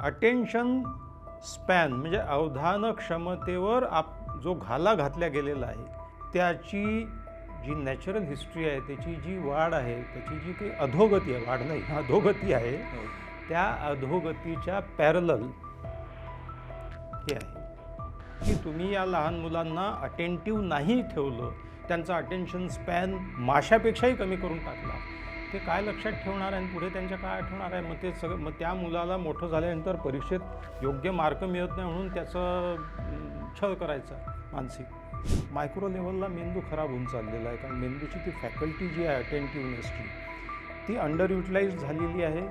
Attention span म्हणजे अवधान क्षमतेवर जो घाला घातल्या गेलेला आहे त्याची जी नॅचरल हिस्ट्री आहे, त्याची जी वाढ आहे, त्याची जी काही अधोगती आहे, वाढ नाही अधोगती आहे, त्या अधोगतीच्या पॅरलल हे आहे की तुम्ही या लहान मुलांना अटेंटिव्ह नाही ठेवलं, त्यांचा अटेन्शन स्पॅन माशापेक्षाही कमी करून टाकला, ते काय लक्षात ठेवणार आहे आणि पुढे त्यांच्या काय आठवणार आहे. मग ते सगळं, मग त्या मुलाला मोठं झाल्यानंतर परीक्षेत योग्य मार्क मिळत नाही म्हणून त्याचं छळ करायचा मानसिक. मायक्रो लेवलला मेंदू खराब होऊन चाललेला आहे, कारण मेंदूची ती फॅकल्टी जी आहे अटेंटिव्हनेसची ती अंडर युटिलाइज झालेली आहे.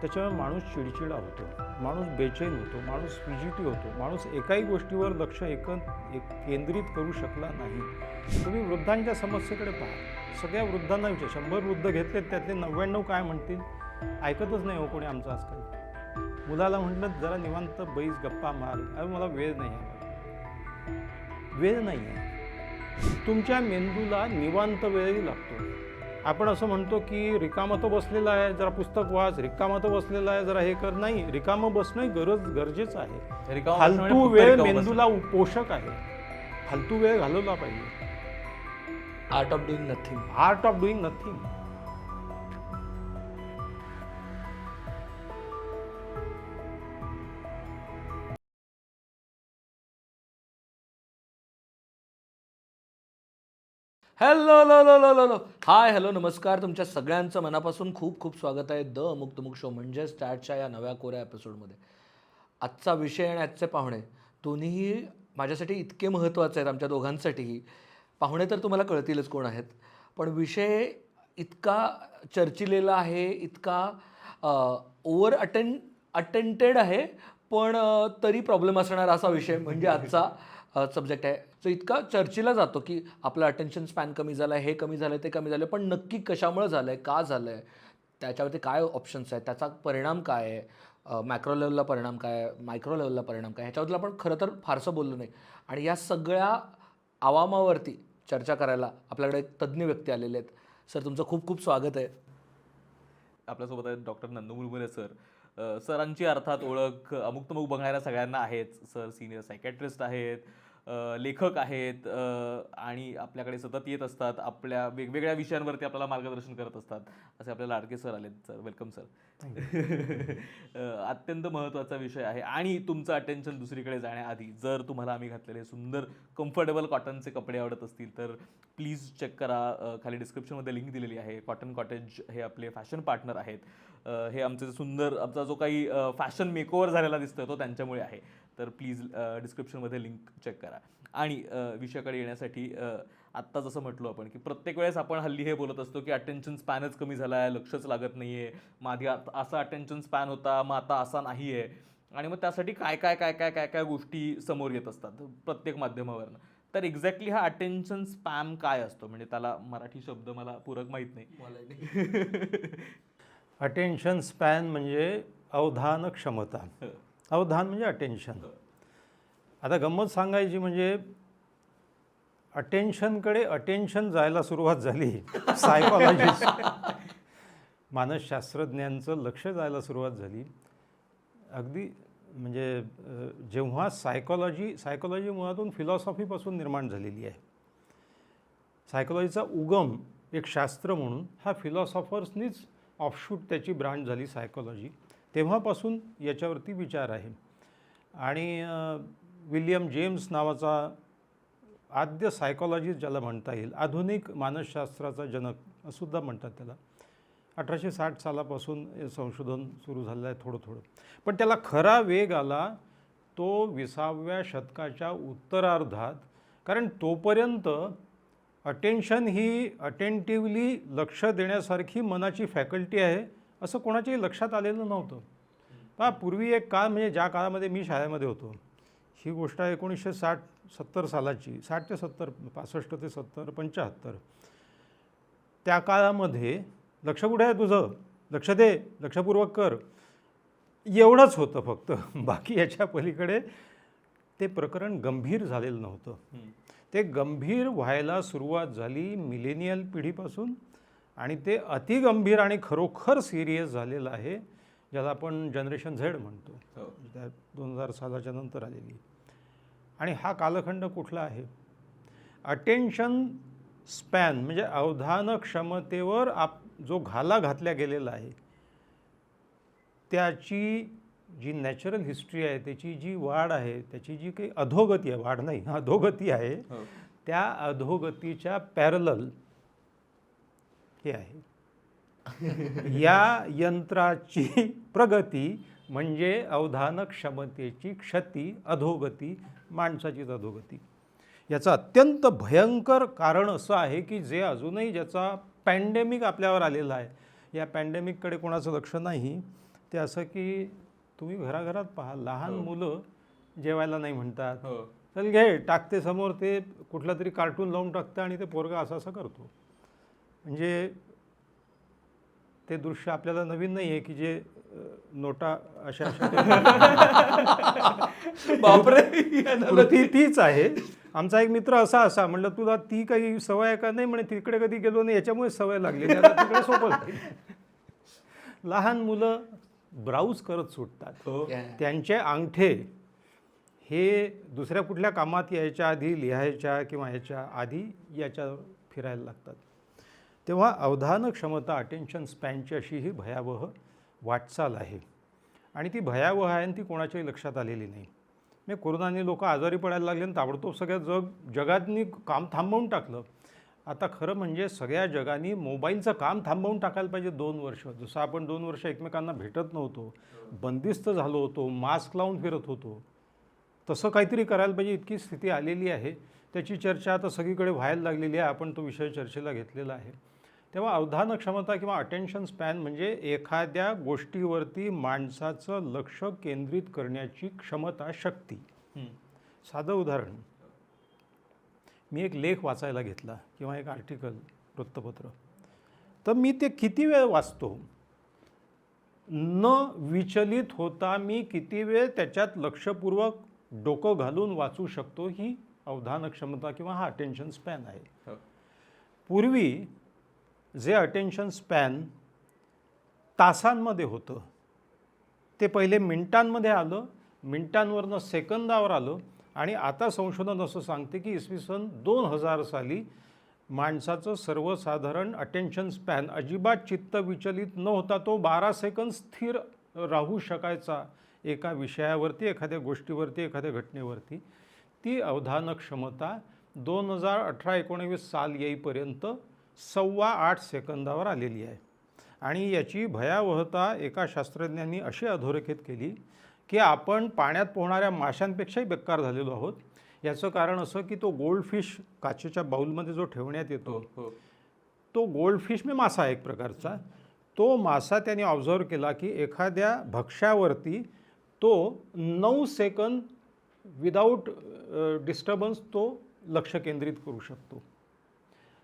त्याच्यामुळे माणूस चिडचिडा होतो, माणूस बेचैन होतो, माणूस फिजिटी होतो, माणूस एकाही गोष्टीवर लक्ष केंद्रित करू शकला नाही. तुम्ही वृद्धांच्या समस्येकडे पहा, सगळ्या वृद्धांना विचार, 100 वृद्ध घेतलेत त्यातले 99 काय म्हणतील, ऐकतच नाही हो कोणी आमचं आजकाल. मुलाला म्हटलं जरा निवांत बैस गप्पा मार, अरे मला वेळ नाही आहे, वेळ नाही आहे. तुमच्या मेंदूला निवांत वेळही लागतो. आपण असं म्हणतो की रिकामं तर बसलेलं आहे, जरा पुस्तक वाच, रिकामं तर बसलेलं आहे, जरा हे कर. नाही, रिकामं बसणं गरजेचं आहे. फालतू वेळ मेंदूला पोषक आहे, फालतू वेळ घालवला पाहिजे. Art of doing nothing. Art of doing nothing. Hello hi hello नमस्कार. तुमच्या सगळ्यांचं मनापासून खूप खूप स्वागत आहे द अमुक तमुक शो म्हणजे स्टार्टच्या या नव्या कोऱ्या एपिसोडमध्ये. आजचा विषय आणि आजचे पाहुणे दोन्हीही माझ्यासाठी इतके महत्त्वाचे आहेत, आमच्या दोघांसाठीही. पाहुणे तर तुम्हाला कळतीलच कोण आहेत, पण विषय इतका चर्चिलेला आहे, इतका ओव्हर अटेंटेड आहे, पण तरी प्रॉब्लेम असणारा असा विषय म्हणजे आजचा सब्जेक्ट आहे. सो इतका चर्चेला जातो की आपलं अटेन्शन स्पॅन कमी झालं आहे, हे कमी झालं आहे, ते कमी झालं आहे, पण नक्की कशामुळे झालं आहे, का झालं आहे, त्याच्यावरती काय ऑप्शन्स आहेत, त्याचा परिणाम काय आहे, मॅक्रो लेवलला परिणाम काय आहे, मायक्रो लेवलला परिणाम काय, ह्याच्याबद्दल आपण खरं तर फारसं बोललो नाही. आणि या सगळ्या आवामावरती चर्चा करायला आपल्याकडे एक तज्ज्ञ व्यक्ती आलेले आहेत. सर, तुमचं खूप खूप स्वागत आहे. आपल्यासोबत आहेत डॉक्टर नंदू मुरमुरे सर. सरांची अर्थात ओळख अमुक तमुक बघणाऱ्या सगळ्यांना आहेच. सर सिनियर सायकॅट्रिस्ट आहेत, लेखक आहेत आणि आपल्याकडे सतत येत असतात, आपल्या वेगवेगळ्या विषयांवरती आपल्याला मार्गदर्शन करत असतात. असे आपल्या लाडके सर आलेत. Sir welcome sir. अत्यंत महत्त्वाचा विषय आहे आणि तुमचं अटेन्शन दुसरीकडे जाण्याआधी जर तुम्हाला आम्ही घातलेले सुंदर कम्फर्टेबल कॉटनचे कपडे आवडत असतील तर प्लीज चेक करा. खाली डिस्क्रिप्शनमध्ये लिंक दिलेली आहे. कॉटन कॉटेज हे आपले फॅशन पार्टनर आहेत. हे आमचे सुंदर, आमचा जो काही फॅशन मेकओव्हर झालेला दिसतोय तो त्यांच्यामुळे आहे. तर प्लीज डिस्क्रिप्शनमध्ये लिंक चेक करा. आणि विषयाकडे येण्यासाठी आत्ता जसं म्हटलो आपण की प्रत्येक वेळेस आपण हल्ली हे बोलत असतो की अटेन्शन स्पॅनच कमी झाला आहे, लक्षच लागत नाही आहे, मागे असा अटेन्शन स्पॅन होता, मग आता असा नाही आहे. आणि मग त्यासाठी काय काय काय काय काय काय गोष्टी समोर येत असतात प्रत्येक माध्यमावरनं. तर एक्झॅक्टली हा अटेन्शन स्पॅम काय असतो, म्हणजे त्याला मराठी शब्द मला पूरक माहीत नाही. अटेन्शन स्पॅन म्हणजे अवधान क्षमता. अवधान म्हणजे अटेन्शन. आता गंमत सांगायची म्हणजे अटेन्शनकडे अटेन्शन जायला सुरुवात झाली. सायकॉलॉजिस्ट, मानसशास्त्रज्ञांचं लक्ष जायला सुरुवात झाली. अगदी म्हणजे जेव्हा सायकॉलॉजी मुळातून फिलॉसॉफीपासून निर्माण झालेली आहे. सायकॉलॉजीचा उगम एक शास्त्र म्हणून हा फिलॉसॉफर्सनीच ऑफशूट त्याची ब्रांच झाली सायकॉलॉजी. तेव्हापासून याच्यावरती विचार आहे. आणि विल्यम जेम्स नावाचा आद्य सायकॉलॉजिस्ट ज्याला म्हणता येईल, आधुनिक मानसशास्त्राचा जनक सुद्धा म्हणतात त्याला, 1860 सालापासून संशोधन सुरू झालेलं आहे थोडं थोडं. पण त्याला खरा वेग आला तो 20व्या शतकाच्या उत्तरार्धात. कारण तोपर्यंत अटेन्शन ही अटेंटिव्हली लक्ष देण्यासारखी मनाची फॅकल्टी आहे असं कोणाच्याही लक्षात आलेलं नव्हतं. पहा, पूर्वी एक काळ म्हणजे ज्या काळामध्ये मी शाळेमध्ये होतो, ही गोष्ट आहे 1960-70 सालाची, 60 ते 70, 65 ते 70, 75. त्या काळामध्ये लक्ष कुठे आहे तुझं, लक्ष दे, लक्षपूर्वक कर, एवढंच होतं फक्त. बाकी याच्या पलीकडे ते प्रकरण गंभीर झालेलं नव्हतं. ते गंभीर व्हायला सुरुवात झाली मिलेनियल पिढीपासून आणि ते अतिगंभीर आणि खरोखर सिरियस झालेलं आहे ज्याला आपण जनरेशन झेड म्हणतो, हो. त्या 2000 सालाच्या नंतर आलेली. आणि हा कालखंड कुठला आहे? अटेन्शन स्पॅन म्हणजे अवधान क्षमतेवर जो घाला घातल्या गेलेला आहे त्याची जी नॅचरल हिस्ट्री आहे, त्याची जी वाढ आहे, त्याची जी काही अधोगती आहे, वाढ नाही अधोगती आहे, हो. त्या अधोगतीच्या पॅरलल हे आहे. या यंत्राची प्रगती म्हणजे अवधान क्षमतेची क्षती, अधोगती, माणसाचीच अधोगती. याचं अत्यंत भयंकर कारण असं आहे की जे अजूनही ज्याचा पॅन्डेमिक आपल्यावर आलेला आहे, या पॅन्डेमिककडे कोणाचं लक्ष नाही. ते असं की तुम्ही घराघरात पहा, लहान मुलं जेवायला नाही म्हणतात, हो. चल घे टाकते समोर, ते कुठला तरी कार्टून लावून टाकतं आणि ते पोरगा असं असं करतो. म्हणजे ते दृश्य आपल्याला नवीन नाही आहे की जे नोटा अशा बापरे. कृती तीच आहे. आमचा एक मित्र असा म्हणलं तुला ती काही सवय आहे का? नाही म्हणे, तिकडे कधी गेलो नाही याच्यामुळे सवय लागली, आता तिकडे सोपं लागली. लहान मुलं ब्राउज करत सुटतात. हो. त्यांचे अंगठे हे दुसऱ्या कुठल्या कामात यायच्या आधी, लिहायच्या किंवा याच्या आधी याच्यावर फिरायला लागतात. तेव्हा अवधान क्षमता, अटेन्शन स्पॅनची अशी ही भयावह वाटचाल आहे. आणि ती भयावह आहे आणि ती कोणाच्याही लक्षात आलेली नाही. म्हणजे कोरोनाने लोक आजारी पडायला लागले आणि ताबडतोब सगळ्या जगातनी काम थांबवून टाकलं. आता खरं म्हणजे सगळ्या जगाने मोबाईलचं काम थांबवून टाकायला पाहिजे 2 वर्ष. जसं आपण 2 वर्ष एकमेकांना भेटत नव्हतो, बंदिस्त झालो होतो, मास्क लावून फिरत होतो, तसं काहीतरी करायला पाहिजे. इतकी स्थिती आलेली आहे. त्याची चर्चा आता सगळीकडे व्हायला लागलेली आहे. आपण तो विषय चर्चेला घेतलेला आहे. तेव्हा अवधान क्षमता किंवा अटेन्शन स्पॅन म्हणजे एखाद्या गोष्टीवरती माणसाचं लक्ष केंद्रित करण्याची क्षमता, शक्ती. साधं उदाहरण, मी एक लेख वाचायला घेतला किंवा एक आर्टिकल, वृत्तपत्र, तर मी ते किती वेळ वाचतो न विचलित होता, मी किती वेळ त्याच्यात लक्षपूर्वक डोकं घालून वाचू शकतो, ही अवधान क्षमता किंवा हा अटेन्शन स्पॅन आहे. पूर्वी जे अटेन्शन स्पॅन तासांमध्ये होतं ते पहिले मिनिटांमध्ये आलं, मिनिटांवरनं सेकंदावर आलं. आणि आता संशोधन असं सांगते की इसवी सन 2000 साली माणसाचं सर्वसाधारण अटेन्शन स्पॅन, अजिबात चित्त विचलित न होता तो 12 सेकंद स्थिर राहू शकायचा एका विषयावरती, एखाद्या गोष्टीवरती, एखाद्या घटनेवरती. ती अवधान क्षमता 2018-19 साल येईपर्यंत 8.25 सेकंदावर आलेली आहे. आणि याची भयावहता एका शास्त्रज्ञांनी अशी अधोरेखित केली की आपण पाण्यात पोहणाऱ्या माशांपेक्षाही बेकार झालेलो आहोत. याचं कारण असं की तो गोल्डफिश काचेच्या बाऊलमध्ये जो ठेवण्यात येतो, तो गोल्डफिश म्हणजे मासा एक प्रकारचा, तो मासा त्याने ऑब्झर्व केला की एखाद्या भक्ष्यावरती तो 9 सेकंद विदाऊट डिस्टर्बन्स तो लक्ष केंद्रित करू शकतो.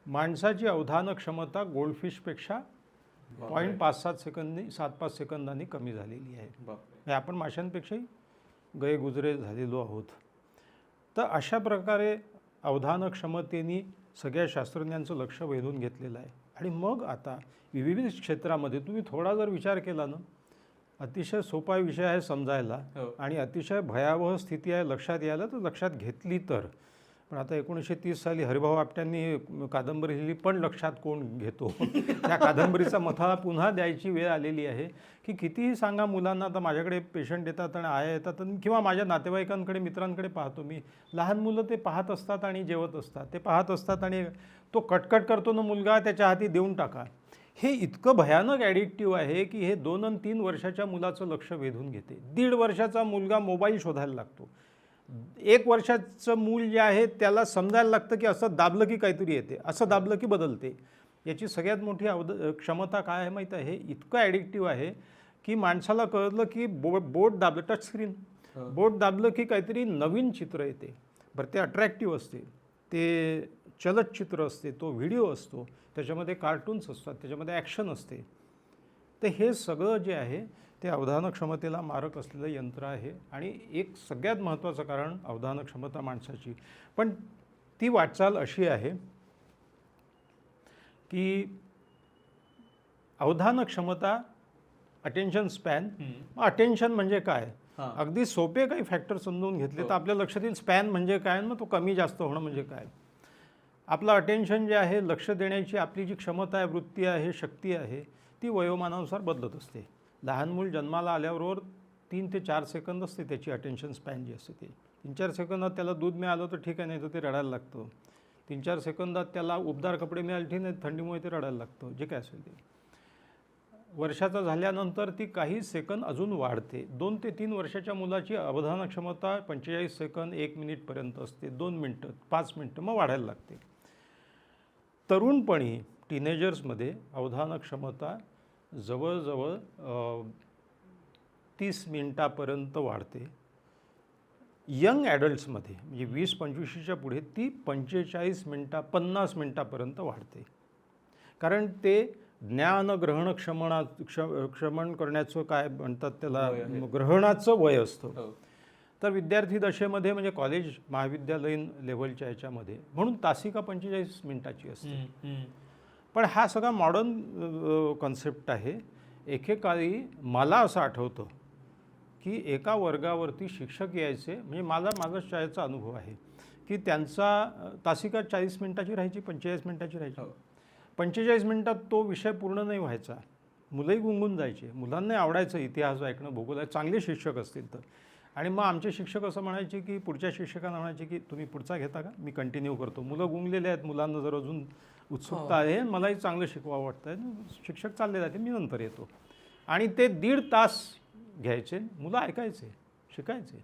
माणसाची अवधान क्षमता गोल्डफिशपेक्षा 0.57 सेकंदांनी 7-5 सेकंदांनी कमी झालेली आहे. म्हणजे आपण माशांपेक्षाही गैरगुजरे झालेलो आहोत. तर अशा प्रकारे अवधान क्षमतेने सगळ्या शास्त्रज्ञांचं लक्ष वेधून घेतलेलं आहे. आणि मग आता विविध क्षेत्रामध्ये तुम्ही थोडा जर विचार केला ना, अतिशय सोपा विषय आहे समजायला आणि अतिशय भयावह स्थिती आहे लक्षात यायला, तर लक्षात घेतली तर. पण आता 1930 साली हरिभाऊ आपट्यांनी कादंबरी लिहिली, पण लक्षात कोण घेतो? त्या कादंबरीचा मथळा पुन्हा द्यायची वेळ आलेली आहे की कितीही सांगा मुलांना. आता माझ्याकडे पेशंट येतात आणि आया येतात किंवा माझ्या नातेवाईकांकडे, मित्रांकडे पाहतो मी, लहान मुलं ते पाहत असतात आणि जेवत असतात, ते पाहत असतात आणि तो कटकट करतो ना मुलगा, त्याच्या हाती देऊन टाका. हे इतकं भयानक ॲडिक्टिव्ह आहे की हे 2 आणि 3 वर्षाच्या मुलाचं लक्ष वेधून घेते. 1.5 वर्षाचा मुलगा मोबाईल शोधायला लागतो. 1 वर्षाचं मूल जे आहे त्याला समजायला लागतं की असं दाबलं की काहीतरी येते, असं दाबलं की बदलते. याची सगळ्यात मोठी क्षमता काय आहे माहीत आहे? हे इतकं ॲडिक्टिव्ह आहे की माणसाला कळलं की बोट दाबलं, टच स्क्रीन, बोट दाबलं की काहीतरी नवीन चित्र येते. बरं, ते अट्रॅक्टिव्ह असते, ते चलचित्र असते, तो व्हिडिओ असतो, त्याच्यामध्ये कार्टून्स असतात, त्याच्यामध्ये ॲक्शन असते. तर हे सगळं जे आहे ते अवधान क्षमतेला मारक असलेलं यंत्र आहे. आणि एक सगळ्यात महत्त्वाचं कारण अवधान क्षमता माणसाची, पण ती वाटचाल अशी आहे की अवधान क्षमता अटेन्शन स्पॅन. अटेन्शन म्हणजे काय, हां. अगदी सोपे काही फॅक्टर समजून घेतले तर आपल्या लक्षात येईल स्पॅन म्हणजे काय, मग तो कमी जास्त होणं म्हणजे काय. आपलं अटेन्शन जे आहे, लक्ष देण्याची आपली जी क्षमता आहे, वृत्ती आहे, शक्ती आहे, ती वयोमानानुसार बदलत असते. लहान मूल जन्माला आल्याबरोबर 3 ते 4 सेकंद असते त्याची अटेन्शन स्पॅन जी असते ती. 3-4 सेकंदात त्याला दूध मिळालं तर ठीक आहे, नाही तर ते रडायला लागतं. 3-4 सेकंदात त्याला उबदार कपडे मिळाले ठीक नाही, थंडीमुळे ते रडायला लागतं, जे काय असेल ते. वर्षाचा झाल्यानंतर ती काही सेकंद अजून वाढते. 2 ते 3 वर्षाच्या मुलाची अवधान क्षमता 45 सेकंद 1 मिनिटपर्यंत असते. 2 मिनटं 5 मिनटं मग वाढायला लागते. तरुणपणी टीनेजर्समध्ये अवधान क्षमता जवळजवळ 30 मिनिटापर्यंत वाढते. यंग ॲडल्ट्समध्ये म्हणजे 20-25च्या पुढे ती 45 मिनटा 50 मिनटापर्यंत वाढते. कारण ते ज्ञानग्रहण क्षमण करण्याचं काय म्हणतात त्याला, ग्रहणाचं वय असतं. तर विद्यार्थी दशेमध्ये म्हणजे कॉलेज महाविद्यालयीन लेव्हलच्या याच्यामध्ये म्हणून तासिका 45 मिनिटाची असते. पण हा सगळा मॉडर्न कॉन्सेप्ट आहे. एकेकाळी मला असं आठवतं की एका वर्गावरती शिक्षक यायचे, म्हणजे माझा शाळेचा अनुभव आहे की त्यांचा तासिका 40 मिनिटाची राहायची, 45 मिनिटाची राहायची. 45 मिनिटात तो विषय पूर्ण नाही व्हायचा, मुलंही गुंगून जायचे. मुलांना आवडायचं इतिहास ऐकणं, भूगोल, चांगले शिक्षक असतील तर. आणि मग आमचे शिक्षक असं म्हणायचे की पुढच्या शिक्षकांना म्हणायचे की तुम्ही पुढचा घेता का, मी कंटिन्यू करतो. मुलं गुंगलेले आहेत, मुलांना जर अजून उत्सुकता आहे, मलाही चांगलं शिकवावं वाटतं आहे, शिक्षक चालले जाते, मी नंतर येतो. आणि ते 1.5 तास घ्यायचे, मुलं ऐकायचे, शिकायचे.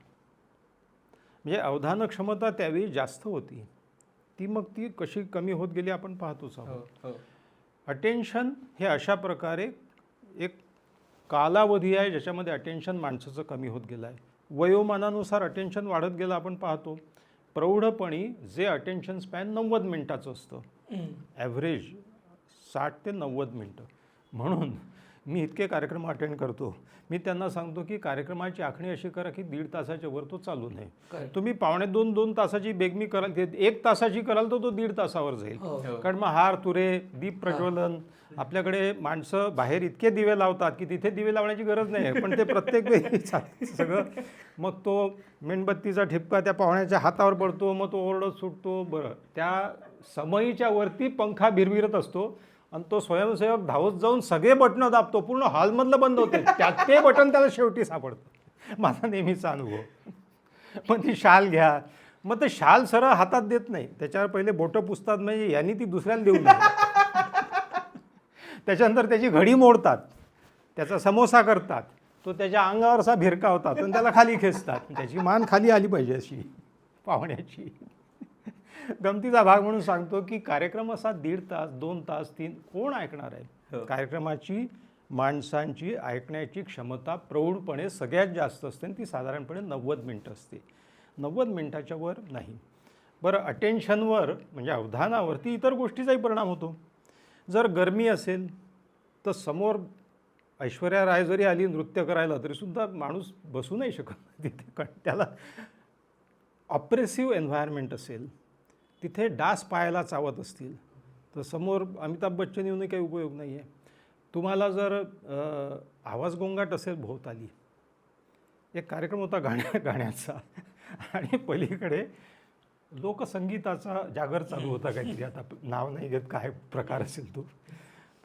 म्हणजे अवधान क्षमता त्यावेळी जास्त होती. ती कशी कमी होत गेली आपण पाहतोच आहोत. अटेन्शन हे अशा प्रकारे एक कालावधी आहे ज्याच्यामध्ये अटेन्शन माणसाचं कमी होत गेलं आहे. वयोमानानुसार अटेन्शन वाढत गेलं आपण पाहतो. प्रौढपणी जे अटेन्शन स्पॅन 90 मिनिटाचं असतं, ॲव्हरेज 60 ते 90 मिनटं. म्हणून मी इतके कार्यक्रम अटेंड करतो, मी त्यांना सांगतो की कार्यक्रमाची आखणी अशी करा की 1.5 तासाच्या वर तो चालू नये. तुम्ही 2.5 तासाची बेगमी कराल, 1 तासाची कराल तर तो 1.5 तासावर जाईल. कारण मग हार तुरे, दीप प्रज्वलन, आपल्याकडे माणसं बाहेर इतके दिवे लावतात की तिथे दिवे लावण्याची गरज नाही आहे, पण ते प्रत्येक वेळी सगळं. मग तो मेणबत्तीचा ठिपका त्या पाहुण्याच्या हातावर पडतो, मग तो ओरडत सुटतो. बरं, त्या समयीच्या वरती पंखा भिरभिरत असतो आणि तो स्वयंसेवक धावत जाऊन सगळे बटणं दाबतो, पूर्ण हॉलमधलं बंद होते, त्यात ते बटन त्याला शेवटी सापडतं. माझा नेहमीचा अनुभव. मग ती शाल घ्या, मग ते शाल सरळ हातात देत नाही, त्याच्यावर पहिले बोटं पुसतात, म्हणजे यांनी ती दुसऱ्याला देऊ नये. त्याच्यानंतर त्याची घडी मोडतात, त्याचा समोसा करतात, तो त्याच्या अंगावर असा भिरकावतात आणि त्याला खाली खेचतात. त्याची मान खाली आली पाहिजे अशी पाहुण्याची. गमतीचा भाग म्हणून सांगतो की कार्यक्रम असा 1.5 तास 2 तास 3 कोण ऐकणार आहे. कार्यक्रमाची माणसांची ऐकण्याची क्षमता प्रौढपणे सगळ्यात जास्त असते आणि ती साधारणपणे 90 मिनटं असते. 90 मिनटाच्या वर नाही. बरं, अटेन्शनवर म्हणजे अवधानावरती इतर गोष्टीचाही परिणाम होतो. जर गरमी असेल तर समोर ऐश्वर्या राय जरी आली नृत्य करायला तरीसुद्धा माणूस बसू नाही शकत तिथे, कारण त्याला ऑप्रेसिव्ह एन्व्हायरमेंट असेल, तिथे डास पायाला चावत असतील तर समोर अमिताभ बच्चन येऊनही काही उपयोग नाही आहे. तुम्हाला जर आवाज गोंगाट असेल भोवताली, एक कार्यक्रम होता गाण्याचा आणि पलीकडे लोकसंगीताचा जागर चालू होता काहीतरी, आता नाव नाही घेत काय प्रकार असेल तो.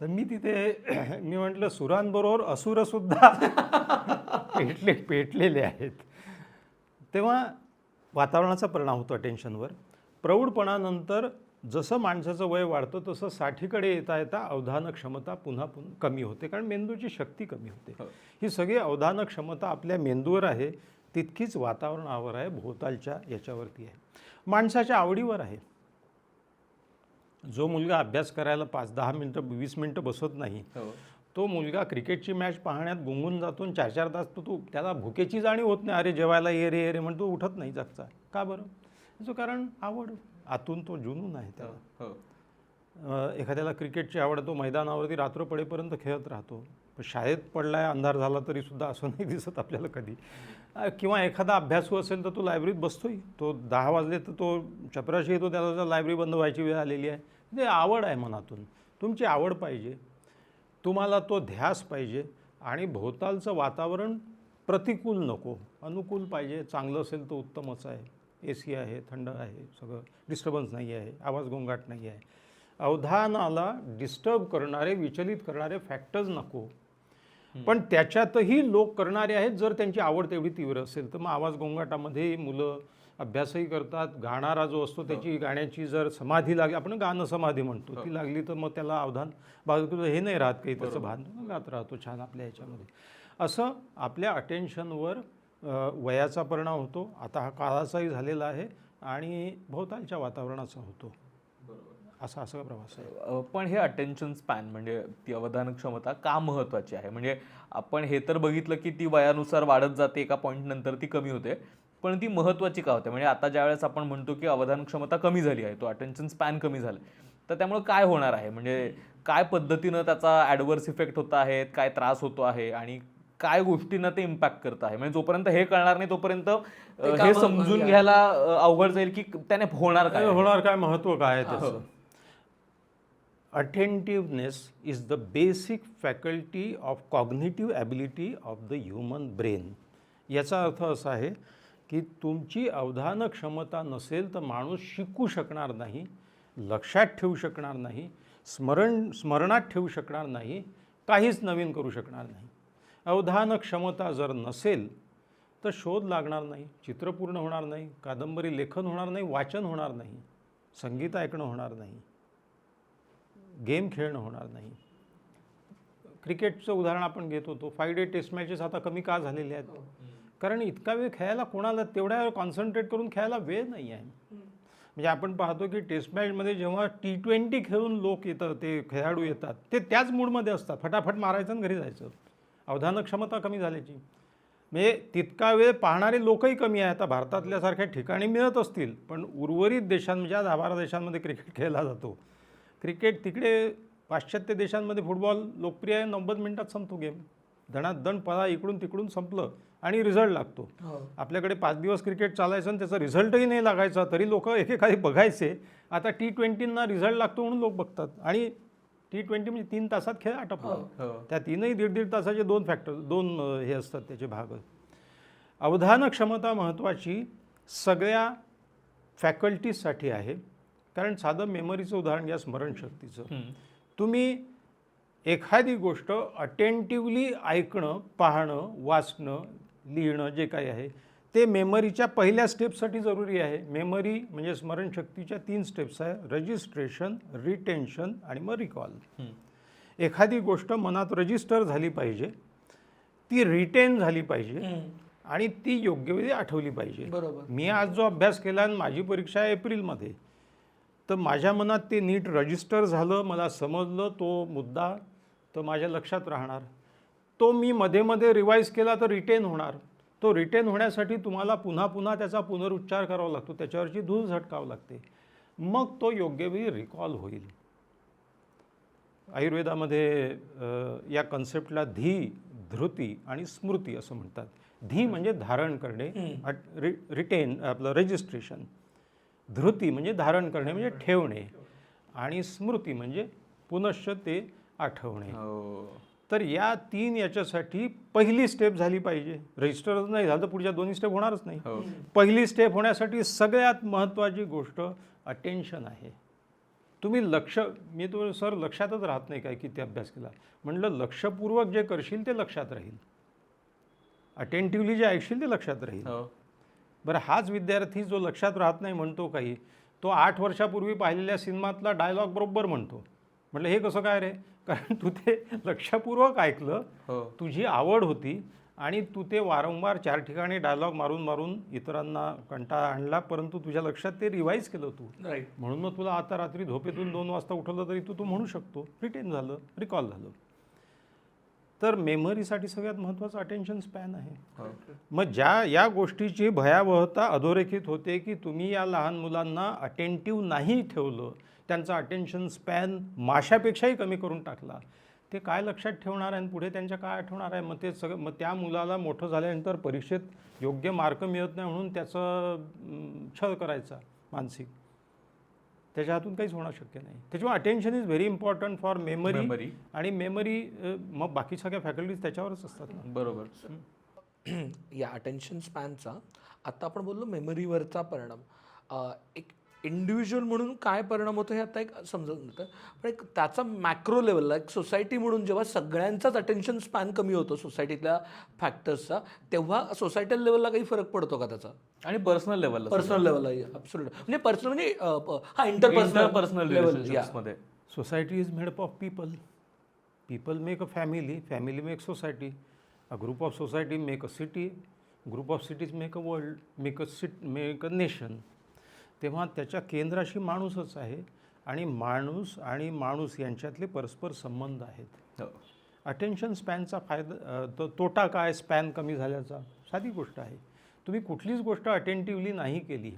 तर मी तिथे मी म्हटलं सुरांबरोबर असुरसुद्धा पेटलेले आहेत. तेव्हा वातावरणाचा परिणाम होतो अटेन्शनवर. प्रौढपणानंतर जसं माणसाचं वय वाढतं तसं 60कडे येता येता अवधान क्षमता पुन्हा कमी होते, कारण मेंदूची शक्ती कमी होते. ही सगळी अवधान क्षमता आपल्या मेंदूवर आहे, तितकीच वातावरणावर आहे, भोवतालच्या याच्यावरती आहे, माणसाच्या आवडीवर आहे. जो मुलगा अभ्यास करायला 5-10 मिनटं 20 मिनटं बसत नाही, तो मुलगा क्रिकेटची मॅच पाहण्यात गुंगून जातो 4-4 तास. तो त्याला भुकेची जाणीव होत नाही, अरे जेवायला ये रे म्हणतो, उठत नाही जागचा. का बरं? त्याचं कारण आवड, आतून तो जुनून आहे त्याला. एखाद्याला क्रिकेटची आवड, तो मैदानावरती रात्र पडेपर्यंत खेळत राहतो. पण शाळेत पडलाय, अंधार झाला तरीसुद्धा असं नाही दिसत आपल्याला कधी. किंवा एखादा अभ्यासू असेल तर तो लायब्ररीत बसतोय, तो 10 वाजले तर तो चपराशी येतो, त्याला लायब्ररी बंद व्हायची वेळ आलेली आहे. ते आवड आहे मनातून. तुमची आवड पाहिजे, तुम्हाला तो ध्यास पाहिजे. आणि भोवतालचं वातावरण प्रतिकूल नको, अनुकूल पाहिजे. चांगलं असेल तर उत्तमच आहे. AC आहे, थंड आहे, सगळं डिस्टर्बन्स नाही आहे, आवाज गोंगाट नाही आहे. अवधानाला डिस्टर्ब करणारे, विचलित करणारे फॅक्टर्स नको. पण त्याच्यातही लोक करणारे आहेत जर त्यांची आवड तेवढी तीव्र असेल तर. मग आवाज गोंगाटामध्ये मुलं अभ्यासही करतात. गाणारा जो असतो त्याची गाण्याची जर समाधी लागली, आपण गाणं समाधी म्हणतो, ती लागली तर मग त्याला अवधान बाजू हे नाही राहत काही त्याचं भान, गात राहतो छान आपल्या ह्याच्यामध्ये. असं आपल्या अटेन्शनवर वयाचा परिणाम होतो. आता हा काळाचाही झालेला आहे आणि भोवतालच्या वातावरणाचा होतो. असा प्रवास आहे. पण हे अटेन्शन स्पॅन म्हणजे ती अवधान क्षमता का महत्त्वाची आहे? म्हणजे आपण हे तर बघितलं की ती वयानुसार वाढत जाते, एका पॉईंट नंतर ती कमी होते, पण ती महत्त्वाची का होते? म्हणजे आता ज्यावेळेस आपण म्हणतो की अवधान क्षमता कमी झाली आहे, तो अटेन्शन स्पॅन कमी झाला, तर त्यामुळे काय होणार आहे? म्हणजे काय पद्धतीनं त्याचा ॲडव्हर्स इफेक्ट होत आहेत, काय त्रास होतो आहे आणि काय गोष्टींना ते इम्पॅक्ट करत आहे? म्हणजे जोपर्यंत हे कळणार नाही तोपर्यंत हे समजून घ्यायला अवघड जाईल की त्याने होणार काय, महत्त्व काय आहे त्याचं. Attentiveness is the basic faculty of cognitive ability of the human brain. याचा अर्थ असा आहे की तुमची अवधान क्षमता नसेल तर माणूस शिकू शकणार नाही, लक्षात ठेवू शकणार नाही, स्मरणात ठेवू शकणार नाही, काहीच नवीन करू शकणार नाही. अवधान क्षमता जर नसेल तर शोध लागणार नाही, चित्र पूर्ण होणार नाही, कादंबरी लेखन होणार नाही, वाचन होणार नाही, संगीत ऐकणं होणार नाही, गेम खेळणं होणार नाही. क्रिकेटचं उदाहरण आपण घेत होतो. 5 डे टेस्ट मॅचेस आता कमी का झालेले आहेत? कारण इतका वेळ खेळायला कोणाला, तेवढ्या वेळ कॉन्सन्ट्रेट करून खेळायला वेळ नाही आहे. म्हणजे आपण पाहतो की टेस्ट मॅचमध्ये जेव्हा T20 खेळून लोक येतात, ते खेळाडू येतात, ते त्याच मूडमध्ये असतात, फटाफट मारायचं आणि घरी जायचं. अवधान क्षमता कमी झाल्याची म्हणजे तितका वेळ पाहणारे लोकही कमी आहे. आता भारतातल्यासारख्या ठिकाणी मिळत असतील, पण उर्वरित देशांमध्ये, ज्या 10-12 देशांमध्ये क्रिकेट खेळला जातो, क्रिकेट तिकडे पाश्चात्य देशांमध्ये फुटबॉल लोकप्रिय आहे, 90 मिनिटात संपतो गेम. धनाधन पळा, इकडून तिकडून संपलं आणि रिझल्ट लागतो. आपल्याकडे 5 दिवस क्रिकेट चालायचं आणि त्याचा रिझल्टही नाही लागायचा, तरी लोक एकेकाळी बघायचे. आता T20 रिझल्ट लागतो म्हणून लोक बघतात. आणि T20 म्हणजे 3 तासात खेळ आटपला. त्या 3ही 1.5 तासाचे 2 हे असतात त्याचे भाग. अवधान क्षमता महत्त्वाची सगळ्या फॅकल्टीजसाठी आहे. कारण साधं मेमरीचं उदाहरण घ्या, स्मरणशक्तीचं. तुम्ही एखादी गोष्ट अटेंटिव्हली ऐकणं, पाहणं, वाचणं, लिहिणं जे काही आहे ते मेमरीच्या पहिल्या स्टेपसाठी जरुरी आहे. मेमरी म्हणजे स्मरणशक्तीच्या 3 स्टेप्स आहे: रजिस्ट्रेशन, रिटेन्शन आणि मग रिकॉल. एखादी गोष्ट मनात रजिस्टर झाली पाहिजे, ती रिटेन झाली पाहिजे आणि ती योग्य वेळी आठवली पाहिजे. बरोबर. मी आज जो अभ्यास केला आणि माझी परीक्षा आहे एप्रिलमध्ये, तर माझ्या मनात ते नीट रजिस्टर झालं, मला समजलं तो मुद्दा, तर माझ्या लक्षात राहणार. तो मी मध्ये मध्ये रिवाईज केला तर रिटेन होणार. तो रिटेन होण्यासाठी तुम्हाला पुन्हा पुन्हा त्याचा पुनरुच्चार करावा लागतो, त्याच्यावरची धूळ झटकावं लागते, मग तो योग्य वेळी रिकॉल होईल. आयुर्वेदामध्ये या कन्सेप्टला धी, धृती आणि स्मृती असं म्हणतात. धी म्हणजे धारण करणे, रिटेन आपलं रजिस्ट्रेशन. धृती म्हणजे धारण करणे म्हणजे ठेवणे, आणि स्मृती म्हणजे पुनश्च ते आठवणे. तर या 3 याच्यासाठी पहिली स्टेप झाली पाहिजे. रजिस्टर नाही झालं तर पुढच्या 2 स्टेप होणारच नाही. पहिली स्टेप होण्यासाठी सगळ्यात महत्त्वाची गोष्ट अटेन्शन आहे. तुम्ही मी तो सर लक्षातच राहत नाही काय किती अभ्यास केला. म्हणलं लक्षपूर्वक जे करशील ते लक्षात राहील, अटेंटिव्हली जे ऐकशील ते लक्षात राहील. बरं, हाच विद्यार्थी जो लक्षात राहत नाही म्हणतो काही, तो 8 वर्षापूर्वी पाहिलेल्या सिनेमातला डायलॉग बरोबर म्हणतो. म्हटलं हे कसं काय रे? कारण तू ते लक्षपूर्वक ऐकलं, तुझी आवड होती आणि तू ते वारंवार 4 ठिकाणी डायलॉग मारून मारून इतरांना कंटाळा आणला, परंतु तुझ्या लक्षात ते रिवाईज केलं तू. म्हणून मग तुला आता रात्री झोपेतून 2 वाजता उठवलं तरी तू म्हणू शकतो, रिटेन झालं, रिकॉल झालं. तर मेमरीसाठी सगळ्यात महत्त्वाचं अटेन्शन स्पॅन आहे. मग या गोष्टीची भयावहता अधोरेखित होते की तुम्ही या लहान मुलांना अटेंटिव्ह नाही ठेवलं, त्यांचा अटेन्शन स्पॅन माशापेक्षाही कमी करून टाकला, ते काय लक्षात ठेवणार आहे आणि पुढे त्यांच्या काय आठवणार आहे? मग ते सगळं, मग त्या मुलाला मोठं झाल्यानंतर परीक्षेत योग्य मार्क मिळत नाही म्हणून त्याचं छळ करायचा मानसिक. त्याच्या हातून काहीच होणं शक्य नाही. त्याच्यामुळे attention is very important for memory, memory आणि मेमरी मग बाकी सगळ्या फॅकल्टीज त्याच्यावरच असतात ना. बरोबर. या अटेन्शन स्पॅनचा आता आपण बोललो मेमरीवरचा परिणाम, एक इंडिव्हिज्युअल म्हणून काय परिणाम होतो हे आता एक समजून येतं, पण एक त्याचा मॅक्रो लेवलला एक सोसायटी म्हणून जेव्हा सगळ्यांचाच अटेन्शन स्पॅन कमी होतो सोसायटीतल्या फॅक्टर्सचा, तेव्हा सोसायटल लेवलला काही फरक पडतो का त्याचा? आणि पर्सनल लेवलला पर्सनल लेवलला ॲब्सोल्युट, म्हणजे पर्सनल म्हणजे हा interpersonal रिलेशनशिप्समध्ये Society is made up of people. People make a family, family makes society. A group of society make a city, group of cities make a world, make a nation. तेव्हा त्याच्या केंद्राशी माणूसच आहे, आणि माणूस यांच्यातले परस्पर संबंध आहेत. अटेन्शन स्पॅनचा फायदा तोटा काय स्पॅन कमी झाल्याचा? साधी गोष्ट आहे, तुम्ही कुठलीच गोष्ट अटेंटिव्हली नाही केली,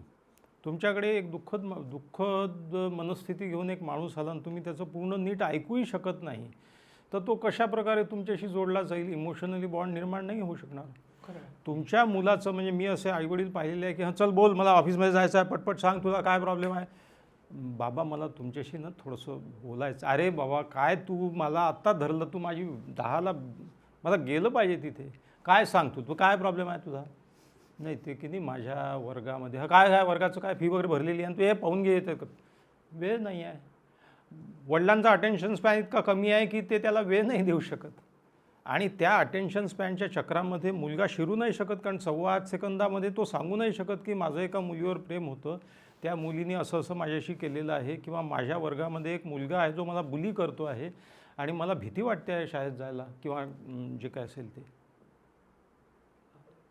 तुमच्याकडे एक दुःखद मनस्थिती घेऊन एक माणूस आला आणि तुम्ही त्याचं पूर्ण नीट ऐकूही शकत नाही, तर तो कशा प्रकारे तुमच्याशी जोडला जाईल? इमोशनली बॉन्ड निर्माण नाही होऊ शकणार. तुमच्या मुलाचं, म्हणजे मी असे आईवडील पाहिलेले आहे की हां चल बोल, मला ऑफिसमध्ये जायचं आहे, पटपट सांग तुला काय प्रॉब्लेम आहे. बाबा मला तुमच्याशी ना थोडंसं बोलायचं. अरे बाबा काय तू मला आत्ता धरलं, तू माझी 10ला मला गेलं पाहिजे तिथे, काय सांग तू काय प्रॉब्लेम आहे तुझा? नाही ते की नाही माझ्या वर्गामध्ये काय वर्गाचं काय फी वगैरे भरलेली आहे, तू हे पाहून घे. वेळ नाही आहे. वडिलांचा अटेन्शन स्पॅन इतका कमी आहे की ते त्याला वेळ नाही देऊ शकत, आणि त्या अटेन्शन स्पॅनच्या चक्रामध्ये मुलगा शिरू नाही शकत, कारण 8.25 सेकंदामध्ये तो सांगू नाही शकत की माझं एका मुलीवर प्रेम होतं, त्या मुलीने असं माझ्याशी केलेलं आहे, किंवा माझ्या वर्गामध्ये एक मुलगा आहे जो मला बुली करतो आहे आणि मला भीती वाटते आहे शाळेत जायला, किंवा जे काय असेल ते.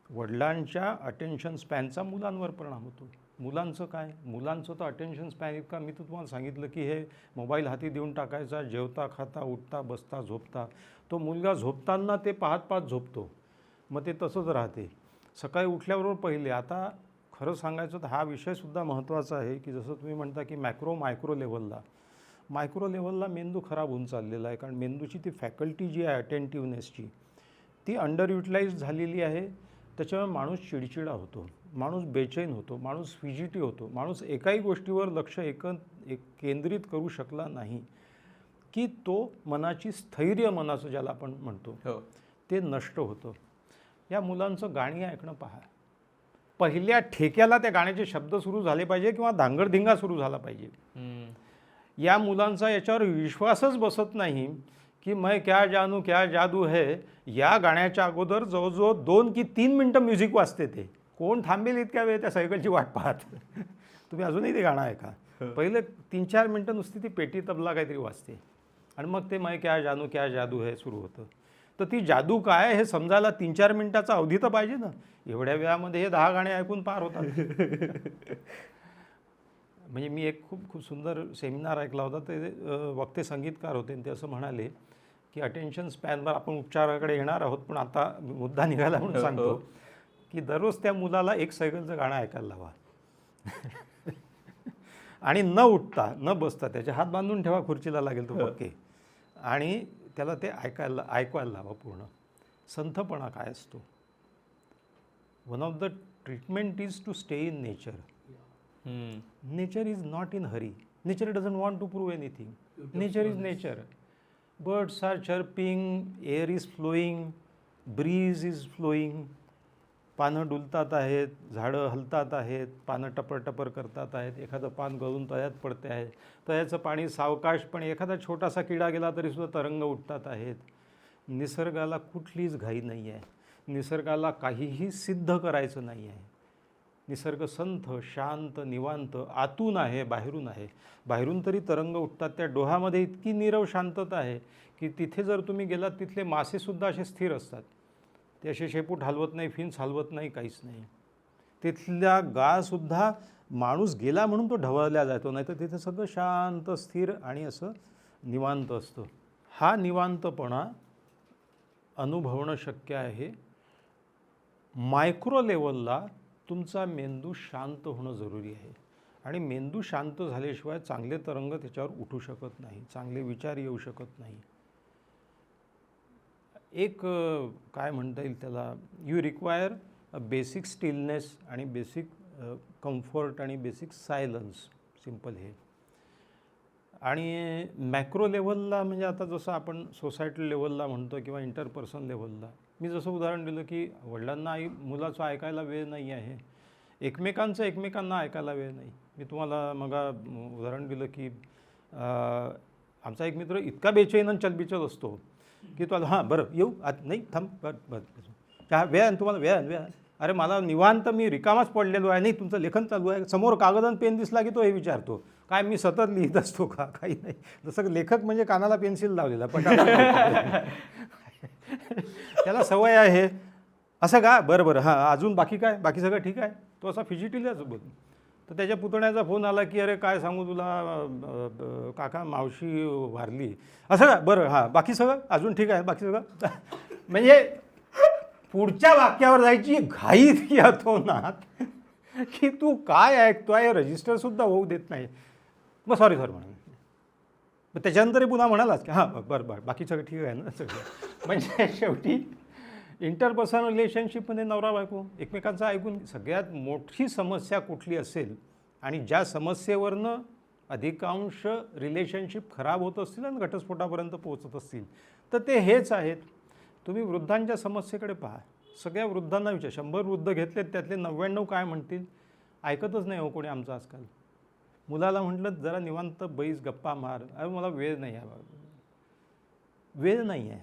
वडिलांच्या अटेन्शन स्पॅनचा मुलांवर परिणाम होतो. मुलांचं काय? मुलांचं तर अटेन्शन स्पॅन इतका, मी तर तुम्हाला सांगितलं की हे मोबाईल हाती देऊन टाकायचा, जेवता खाता उठता बसता झोपता, तो मुलगा झोपताना ते पाहत झोपतो, मग ते तसंच राहते. सकाळी उठल्याबरोबर पहिले, आता खरं सांगायचं तर हा विषयसुद्धा महत्त्वाचा आहे की जसं तुम्ही म्हणता की मायक्रो लेवलला मेंदू खराब होऊन चाललेला आहे, कारण मेंदूची ती फॅकल्टी जी आहे अटेंटिव्हनेसची, ती अंडर युटिलाइज झालेली आहे. त्याच्यामुळे माणूस चिडचिडा होतो, माणूस बेचैन होतो, माणूस फिजिटी होतो, माणूस एकाही गोष्टीवर लक्ष केंद्रित करू शकला नाही की तो मनाची स्थैर्य, मनाचं ज्याला आपण म्हणतो, ते नष्ट होतं. या मुलांचं गाणी ऐकणं पहा, पहिल्या ठेक्याला त्या गाण्याचे शब्द सुरू झाले पाहिजे किंवा धांगडधिंगा सुरू झाला पाहिजे. या मुलांचा याच्यावर विश्वासच बसत नाही की मैं क्या जानू क्या जादू है, या गाण्याच्या अगोदर जवळजवळ 2 की 3 मिनटं म्युझिक वाजते. ते कोण थांबेल इतक्या वेळ त्या सायकलची वाट पाहत? तुम्ही अजूनही ते गाणं ऐका, पहिले 3-4 मिनटं नुसती ती पेटी तबला काहीतरी वाजते, आणि मग ते मैं क्या जानू क्या जादू है सुरू होतं. तर ती जादू काय हे समजायला 3-4 मिनटाचा अवधी तर पाहिजे ना. एवढ्या वेळामध्ये हे 10 गाणे ऐकून पार होतात. म्हणजे मी एक खूप सुंदर सेमिनार ऐकला होता, ते वक्ते संगीतकार होते, आणि ते असं म्हणाले की अटेन्शन स्पॅनवर आपण उपचाराकडे येणार आहोत, पण आता मुद्दा निघाला म्हणून सांगतो की दररोज त्या मुलाला एक सायकलचं गाणं ऐकायला लावा. आणि न उठता न बसता, त्याचे हात बांधून ठेवा, खुर्चीला लागेल तो पक्के, आणि त्याला ते ऐकवायला लावा पूर्ण. संथपणा काय असतो? One of the treatment is to stay in nature. Nature is not in hurry. Nature doesn't want to prove anything. Nature is nature. Birds are chirping, air is flowing, breeze is flowing, पानं डुलतात आहेत, झाडं हलतात आहेत, पानं टपर करतात आहेत, एखादं पान गळून तळ्यात पडते आहे, तळ्याचं पाणी सावकाशपणे, एखादा छोटासा किडा गेला तरीसुद्धा तरंग उठतात आहेत. निसर्गाला कुठलीच घाई नाही आहे, निसर्गाला काहीही सिद्ध करायचं नाही आहे. निसर्ग संथ, शांत, निवांत आतून आहे, बाहेरून आहे. बाहेरून तरी तरंग उठतात, त्या डोहामध्ये इतकी नीरव शांतता आहे की तिथे जर तुम्ही गेलात, तिथले मासेसुद्धा असे स्थिर असतात, ते असे शेपूट हलवत नाही, फिन्स हलवत नाही, काहीच नाही. तिथल्या गाळसुद्धा माणूस गेला म्हणून तो ढवळल्या जातो, नाही तर तिथे सगळं शांत, स्थिर आणि असं निवांत असतं. हा निवांतपणा अनुभवणं शक्य आहे. मायक्रो लेवलला तुमचा मेंदू शांत होणं जरुरी आहे, आणि मेंदू शांत झाल्याशिवाय चांगले तरंग त्याच्यावर उठू शकत नाही, चांगले विचार येऊ शकत नाही. एक काय म्हणता येईल त्याला, you require a basic stillness आणि बेसिक कम्फर्ट आणि बेसिक सायलन्स. सिम्पल हे. आणि मॅक्रो लेव्हलला म्हणजे आता जसं आपण सोसायटी लेव्हलला म्हणतो किंवा इंटरपर्सन लेव्हलला, मी जसं उदाहरण दिलं की वडिलांना मुलाचं ऐकायला वेळ नाही आहे, एकमेकांचं एकमेकांना ऐकायला वेळ नाही. मी तुम्हाला मग उदाहरण दिलं की आमचा एक मित्र इतका बेचैन आणि चलबिचल असतो की तो हां बरं येऊ नाही थांब बरं बरं चहा वेळ आहे तुम्हाला वेळ आहे वेळ आहे. अरे मला निवांत मी रिकामाच पडलेलो आहे, नाही तुमचं लेखन चालू आहे, समोर कागद आणि पेन दिसला की तो हे विचारतो काय मी सतत लिहित असतो का, काही नाही. जसं लेखक म्हणजे कानाला पेन्सिल लावलेला पटापट त्याला सवय आहे. असं का बरं बरं हां अजून बाकी काय, बाकी सगळं ठीक आहे. तो असा फिजिटिलाच बोल. तर त्याच्या पुतण्याचा फोन आला की अरे काय सांगू तुला काका मावशी वारली. असं का बरं हां बाकी सगळं अजून ठीक आहे बाकी सगळं म्हणजे पुढच्या वाक्यावर जायची घाईत येतो ना की तू काय ऐकतोय रजिस्टरसुद्धा होऊ देत नाही. मग सॉरी म्हणून मग त्याच्यानंतरही पुन्हा म्हणालाच की हां बरं बरं बाकी सगळं ठीक आहे ना सगळं. म्हणजे शेवटी इंटरपर्सनल रिलेशनशिपमध्ये नवरा बायको एकमेकांचं ऐकून सगळ्यात मोठी समस्या कुठली असेल आणि ज्या समस्येवरनं अधिकांश रिलेशनशिप खराब होत असतील आणि घटस्फोटापर्यंत पोहोचत असतील तर ते हेच आहेत. तुम्ही वृद्धांच्या समस्येकडे पहा. सगळ्या वृद्धांना विचार, 100 वृद्ध घेतलेत त्यातले 99 काय म्हणतील, ऐकतच नाही हो कोणी आमचं आजकाल. मुलाला म्हटलं जरा निवांत बैस गप्पा मार, अरे मला वेळ नाही आहे, वेळ नाही आहे,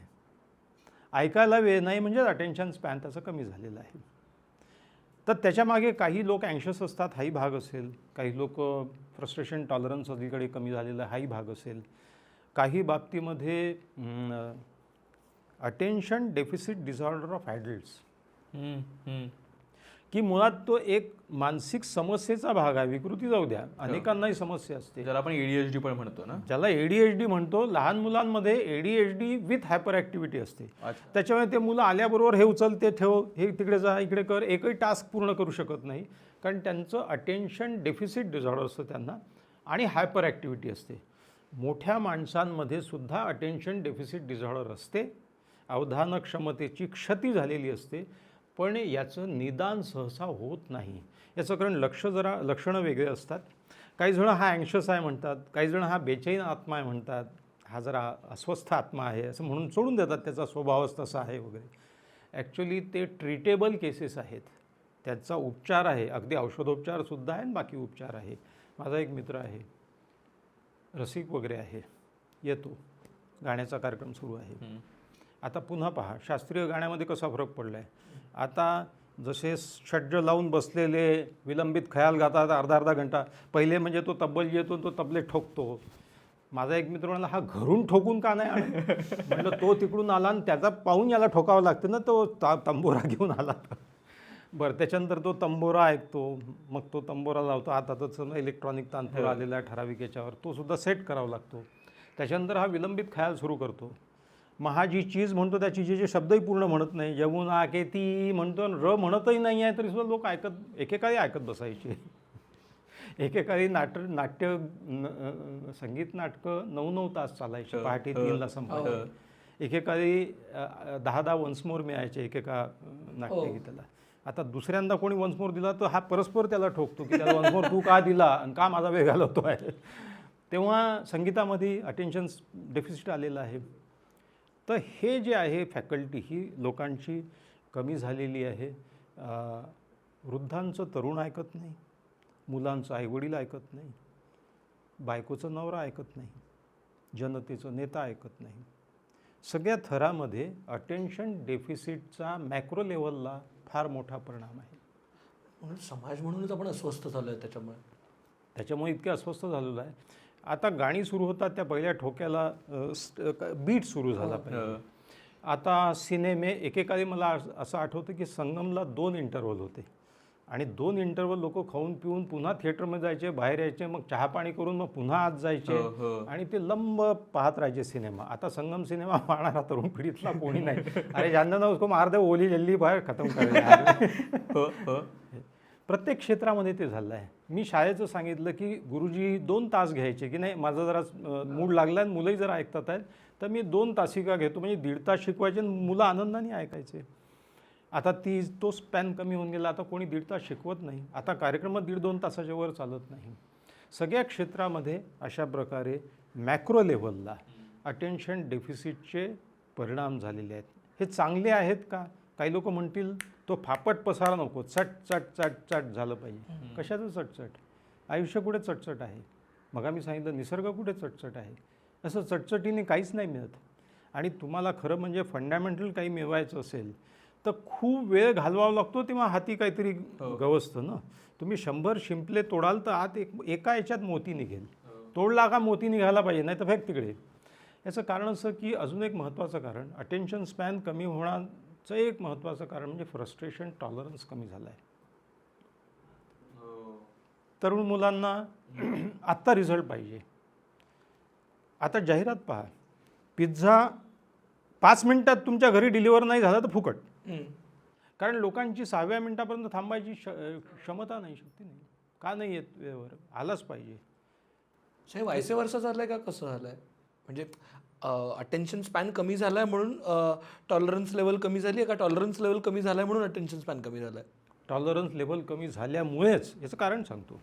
ऐकायला वेळ नाही म्हणजे अटेन्शन स्पॅन त्याचं कमी झालेलं आहे. तर त्याच्यामागे काही लोक अँक्शस असतात हाही भाग असेल, काही लोक फ्रस्ट्रेशन टॉलरन्स अलीकडे कमी झालेला हाही भाग असेल, काही बाबतीमध्ये attention deficit disorder of adults की मुळात तो एक मानसिक समस्येचा भाग आहे. विकृती जाऊ द्या, अनेकांनाही समस्या असते, ज्याला आपण ADHD पण म्हणतो ना, ज्याला ADHD म्हणतो. लहान मुलांमध्ये ADHD विथ हायपर ॲक्टिव्हिटी असते. त्याच्यामुळे ते मुलं आल्याबरोबर हे उचल ते ठेव, हे तिकडे जा इकडे कर, एकही टास्क पूर्ण करू शकत नाही कारण त्यांचं अटेन्शन डेफिसिट डिसऑर्डर असतं त्यांना आणि हायपर ॲक्टिव्हिटी असते. मोठ्या माणसांमध्ये सुद्धा अटेन्शन डेफिसिट डिसऑर्डर असते, अवधान क्षमतेची क्षती झालेली असते, पण याचं निदान सहसा होत नाही. याचं कारण लक्षणं वेगळे असतात. काही जण हा अँक्शस आहे म्हणतात, काही जण हा बेचैन आत्मा आहे म्हणतात, हा जरा अस्वस्थ आत्मा आहे असं म्हणून सोडून देतात, त्याचा स्वभावच तसा आहे वगैरे. ॲक्च्युली ते ट्रीटेबल केसेस आहेत, त्याचा उपचार आहे, अगदी औषधोपचारसुद्धा आहे आणि बाकी उपचार आहे. माझा एक मित्र आहे, रसिक वगैरे आहे, येतो, गाण्याचा कार्यक्रम सुरू आहे. आता पुन्हा पहा शास्त्रीय गाण्यामध्ये कसा फरक पडला आहे. आता जसे षड्ज लावून बसलेले विलंबित खयाल गातात अर्धा घंटा, पहिले म्हणजे तो तब्बल येतो तो तबले ठोकतो. माझा एक मित्र म्हणाला हा घरून ठोकून का नाही आला. म्हटलं तो तिकडून आला आणि त्याचा पाहून याला ठोकावं लागतं ना, तो तंबोरा घेऊन आला. बरं त्याच्यानंतर तो तंबोरा ऐकतो, मग तो तंबोरा लावतो. आता तर इलेक्ट्रॉनिक तानपूर आलेला आहे ठराविक याच्यावर, तो सुद्धा सेट करावा लागतो. त्याच्यानंतर हा विलंबित खयाल सुरू करतो. मग हा जी चीज म्हणतो त्या चीजेचे शब्दही पूर्ण म्हणत नाही, यमुना के ती म्हणतो, र म्हणतही नाही आहे तरी सुद्धा लोक एकेकाळी ऐकत बसायचे. एकेकाळी नाट्य संगीत नाटकं 9-9 तास चालायची, पहाटे 3ला संपायचं. एकेकाळी 10 वन्स मोर मिळायचे एकेका नाट्यगीताला. आता दुसऱ्यांदा कोणी वन्स मोर दिला तर हा परस्पर त्याला ठोकतो की त्याला वन्स मोर तू का दिला आणि का माझा वेग घालवतो आहे. तेव्हा संगीतामध्ये अटेन्शन डेफिसिट आलेलं आहे. तर हे जे आहे फॅकल्टी ही लोकांची कमी झालेली आहे. वृद्धांचं तरुण ऐकत नाही, मुलांचं आईवडील ऐकत नाही, बायकोचं नवरा ऐकत नाही, जनतेचं नेता ऐकत नाही. सगळ्या थरामध्ये अटेन्शन डेफिसिटचा मॅक्रो लेवलला फार मोठा परिणाम आहे. म्हणून समाज म्हणूनच आपण अस्वस्थ झालो आहे. त्याच्यामुळे इतके अस्वस्थ झालेलं आहे. आता गाणी सुरू होतात त्या पहिल्या ठोक्याला बीट सुरू झाला पाहिजे. आता सिनेमे एकेकाळी मला असं आठवतं की संगमला 2 इंटरव्हल होते आणि 2 इंटरव्हल लोक खाऊन पिऊन पुन्हा थिएटरमध्ये जायचे, बाहेर यायचे, मग चहा पाणी करून मग पुन्हा आत जायचे आणि ते लंब पाहत राहायचे सिनेमा. आता संगम सिनेमा पाहणारा तरुण पिढीतला कोणी नाही. अरे जानना ना उसको मार दे ओली जल्दी बाहेर खतम करायला. प्रत्येक क्षेत्रामध्ये ते झालं आहे. मी शाळेचं सांगितलं की गुरुजी 2 तास घ्यायचे की नाही, माझा जरा मूड लागला आणि मुलंही जरा ऐकतात आहेत तर मी 2 तासिका घेतो, म्हणजे 1.5 तास शिकवायचे आणि मुलं आनंदाने ऐकायचे. आता तो स्पॅन कमी होऊन गेला. आता कोणी 1.5 तास शिकवत नाही. आता कार्यक्रमात 1.5-2 तासाच्या वर चालत नाही. सगळ्या क्षेत्रामध्ये अशा प्रकारे मॅक्रो लेव्हलला अटेन्शन डेफिसिटचे परिणाम झालेले आहेत. हे चांगले आहेत का? काही लोक म्हणतील तो फापट पसारा नको, चट चट चट चट झालं पाहिजे. कशाचं चटचट? आयुष्य कुठे चटचट आहे? मग आम्ही सांगितलं निसर्ग कुठे चटचट आहे? असं चटचटीने काहीच नाही मिळत. आणि तुम्हाला खरं म्हणजे फंडामेंटल काही मिळवायचं असेल तर खूप वेळ घालवावा लागतो, तेव्हा हाती काहीतरी गवसतं ना. तुम्ही 100 शिंपले तोडाल तर आत एका याच्यात मोती निघेल. तोडला का मोती निघाला पाहिजे, नाही तर फेक तिकडे. याचं कारण असं की अजून एक महत्त्वाचं कारण, अटेन्शन स्पॅन कमी होण्याचं एक महत्त्वाचं कारण म्हणजे फ्रस्ट्रेशन टॉलरन्स कमी झाला आहे. तरुण मुलांना आत्ता रिझल्ट पाहिजे. आता जाहिरात पहा, पिझ्झा 5 मिनिटात तुमच्या घरी डिलिव्हर नाही झाला तर फुकट. कारण लोकांची 6व्या मिनिटापर्यंत थांबायची क्षमता नाही, शक्ती नाही. का नाही येत वेळेवर? आलाच पाहिजे. हे वायसे वर्ष झालंय का कसं झालंय? म्हणजे अटेन्शन स्पॅन कमी झालाय म्हणून टॉलरन्स लेवल कमी झाली आहे का टॉलरन्स लेवल कमी झालाय म्हणून अटेन्शन स्पॅन कमी झालाय? टॉलरन्स लेवल कमी झाल्यामुळेच. याचं कारण सांगतो.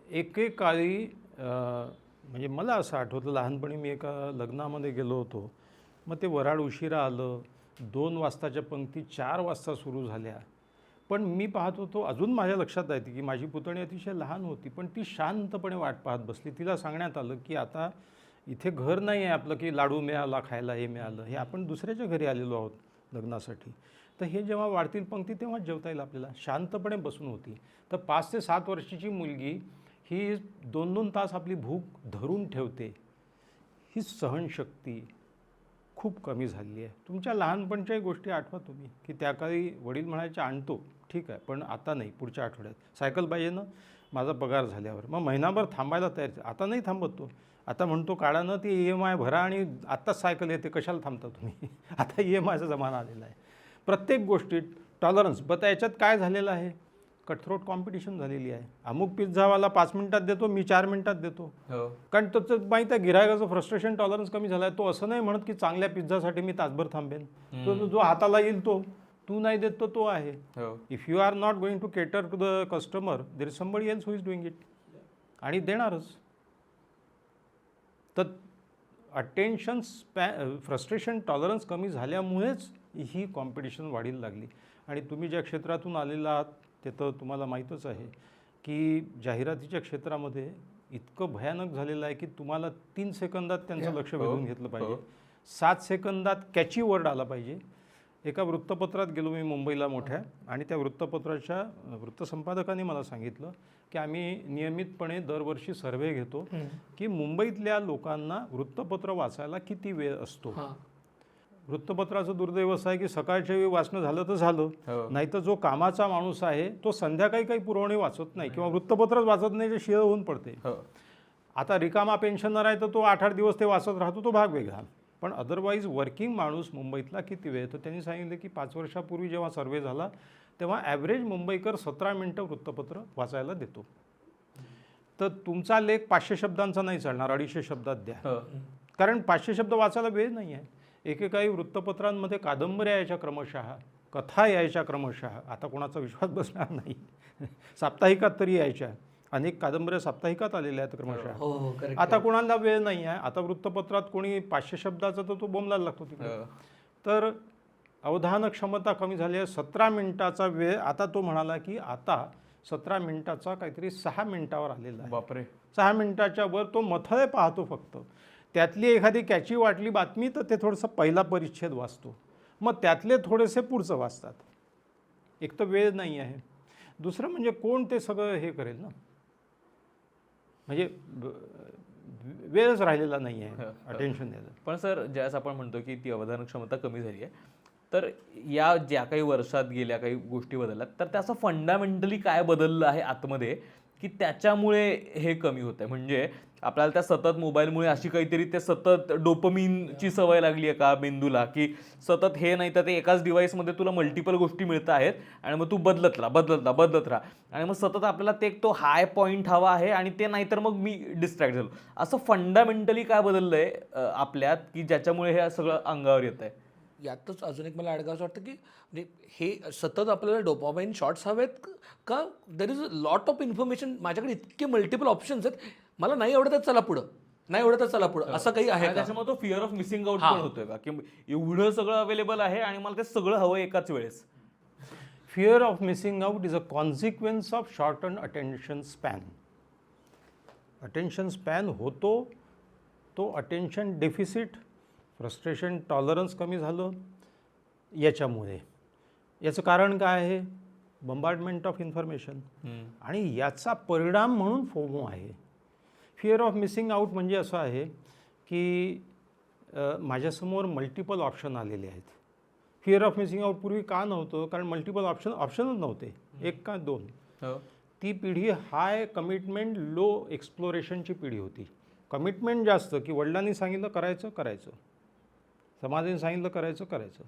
एकेकाळी म्हणजे मला असं आठवतं, लहानपणी मी एका लग्नामध्ये गेलो होतो. मग ते वऱ्हाड उशिरा आलं, 2 वाजताच्या पंक्ती 4 वाजता सुरू झाल्या. पण मी पाहत होतो, अजून माझ्या लक्षात आहे की माझी पुतणी अतिशय लहान होती, पण ती शांतपणे वाट पाहत बसली. तिला सांगण्यात आलं की आता इथे घर नाही आहे आपलं की लाडू मिळाला खायला, हे मिळालं, हे आपण दुसऱ्याच्या घरी आलेलो आहोत लग्नासाठी. तर हे जेव्हा वाढतील पंक्ती तेव्हा जेवता येईल आपल्याला. शांतपणे बसून होती. तर 5 ते 7 वर्षाची मुलगी ही 2-2 तास आपली भूक धरून ठेवते. ही सहनशक्ती खूप कमी झाली आहे. तुमच्या लहानपणच्याही गोष्टी आठवा तुम्ही की त्या काळी वडील म्हणायचे आणतो, ठीक आहे, पण आता नाही, पुढच्या आठवड्यात. सायकल पाहिजे ना, माझा पगार झाल्यावर. मग महिनाभर थांबायला तयार. आता नाही थांबत तो. आता म्हणतो काढा ना ती EMI भरा आणि आत्ताच सायकल येते, कशाला थांबता तुम्ही? आता EMIचा जमाना आलेला आहे. प्रत्येक गोष्टीत टॉलरन्स. पण याच्यात काय झालेलं आहे? कटथ्रोट कॉम्पिटिशन झालेली आहे. अमुक पिझ्झावाला 5 मिनिटात देतो, मी 4 मिनिटात देतो. कारण त्याचं माहीत आहे गिरायकाचं फ्रस्ट्रेशन टॉलरन्स कमी झाला आहे. तो असं नाही म्हणत की चांगल्या पिझ्झासाठी मी तासभर थांबेन. तो जो हाताला येईल तो, तू नाही देत तो आहे. If you are not going to cater to the customer, there is somebody else who is doing it. आणि देणारच. तर अटेन्शन फ्रस्ट्रेशन टॉलरन्स कमी झाल्यामुळेच ही कॉम्पिटिशन वाढीला लागली. आणि तुम्ही ज्या क्षेत्रातून आलेला आहात ते तर तुम्हाला माहीतच आहे की जाहिरातीच्या क्षेत्रामध्ये इतकं भयानक झालेलं आहे की तुम्हाला 3 सेकंदात त्यांचं लक्ष वेधून घेतलं पाहिजे. 7 सेकंदात कॅची वर्ड आला पाहिजे. एका वृत्तपत्रात गेलो मी मुंबईला मोठ्या, आणि त्या वृत्तपत्राच्या वृत्तसंपादकाने मला सांगितलं की आम्ही नियमितपणे दरवर्षी सर्व्हे घेतो की मुंबईतल्या लोकांना वृत्तपत्र वाचायला किती वेळ असतो. वृत्तपत्राचं दुर्दैव असं आहे की सकाळच्या वेळी वाचणं झालं तर झालं, नाहीतर जो कामाचा माणूस आहे तो संध्याकाळी काही पुरवणी वाचत नाही किंवा वृत्तपत्रच वाचत नाही, जे शिळ होऊन पडते. आता रिकामा पेन्शनर आहे तर तो 8-8 दिवस ते वाचत राहतो, तो भाग वेगळा. पण अदरवाईज वर्किंग माणूस मुंबईतला किती वेळ? तर त्यांनी सांगितलं की 5 वर्षापूर्वी जेव्हा सर्व्हे झाला तेव्हा ॲव्हरेज मुंबईकर 17 मिनटं वृत्तपत्र वाचायला देतो. तर तुमचा लेख 500 शब्दांचा नाही चालणार, 250 शब्दात द्या. कारण 500 शब्द वाचायला वेळ नाही आहे. एकेकाळी वृत्तपत्रांमध्ये कादंबऱ्या यायच्या क्रमशः, कथा यायच्या क्रमशः. आता कोणाचा विश्वास बसणार नाही. साप्ताहिकात तरी यायच्या. अनेक कादंबऱ्या साप्ताहिकात आलेल्या आहेत क्रमशः. आता कोणाला वेळ नाही आहे. आता वृत्तपत्रात कोणी 500 शब्दाचा तर तो बोंबलायला लागतो तिकडे. तर अवधान क्षमता कमी झाली आहे. 17 मिनिटाचा वेळ आता तो म्हणाला की आता 17 मिनिटाचा काहीतरी 6 मिनिटावर आलेला आहे. बापरे. 6 मिनिटाच्या वर तो मथळे पाहतो फक्त. त्यातली एखादी कॅची वाटली बातमी तर ते थोडंसं पहिला परिच्छेद वाचतो, मग त्यातले थोडेसे पुढचं वाचतात. एक तर वेळ नाही आहे. दुसरं म्हणजे कोण ते सगळं हे करेल ना, म्हणजे वेळच राहिलेला नाही आहे अटेन्शन द्यायला. पण सर, ज्यावेळेस आपण म्हणतो की ती अवधान क्षमता कमी झाली आहे, तर या ज्या काही वर्षात गेल्या काही गोष्टी बदलल्यात, तर त्याचं फंडामेंटली काय बदललं आहे आतमध्ये की त्याच्यामुळे हे कमी होत आहे? म्हणजे आपल्याला त्या सतत मोबाईलमुळे अशी काहीतरी ते सतत डोपामिनची सवय लागली आहे का मेंदूला, की सतत हे नाही तर ते एकाच डिव्हाइसमध्ये तुला मल्टिपल गोष्टी मिळत आहेत आणि मग तू बदलत राहा आणि मग सतत आपल्याला ते तो हाय पॉईंट हवा आहे आणि ते नाही तर मग मी डिस्ट्रॅक्ट झालो. असं फंडामेंटली काय बदललं आहे आपल्यात की ज्याच्यामुळे हे सगळं अंगावर येत आहे? यातच अजून एक मला अडगावं वाटतं की म्हणजे हे सतत आपल्याला डोपामाइन शॉट्स हवेत का there is a lot of information. माझ्याकडे इतके मल्टिपल ऑप्शन्स आहेत, मला नाही आवडत चला पुढं, नाही आवडत चला पुढं, असं काही आहे आणि का? त्याच्यामुळे तो फिअर ऑफ मिसिंग आउट हा. पण होतोय का, की एवढं सगळं अवेलेबल आहे आणि मला ते सगळं हवं एकाच वेळेस. Fear of missing out is a consequence of shorten attention span. Attention span होतो तो अटेन्शन डेफिसिट, फ्रस्ट्रेशन टॉलरन्स कमी झालं याच्यामुळे. याचं कारण काय आहे? बंबार्डमेंट ऑफ इन्फॉर्मेशन. आणि याचा परिणाम म्हणून फोमो आहे. फिअर ऑफ मिसिंग आउट म्हणजे असं आहे की माझ्यासमोर मल्टिपल ऑप्शन आलेले आहेत. फिअर ऑफ मिसिंग आउट पूर्वी का नव्हतं? कारण मल्टिपल ऑप्शनच नव्हते, एक का दोन. ती पिढी हाय कमिटमेंट लो एक्सप्लोरेशनची पिढी होती. कमिटमेंट जास्त, की वडिलांनी सांगितलं करायचं, समाजाने सांगितलं करायचं.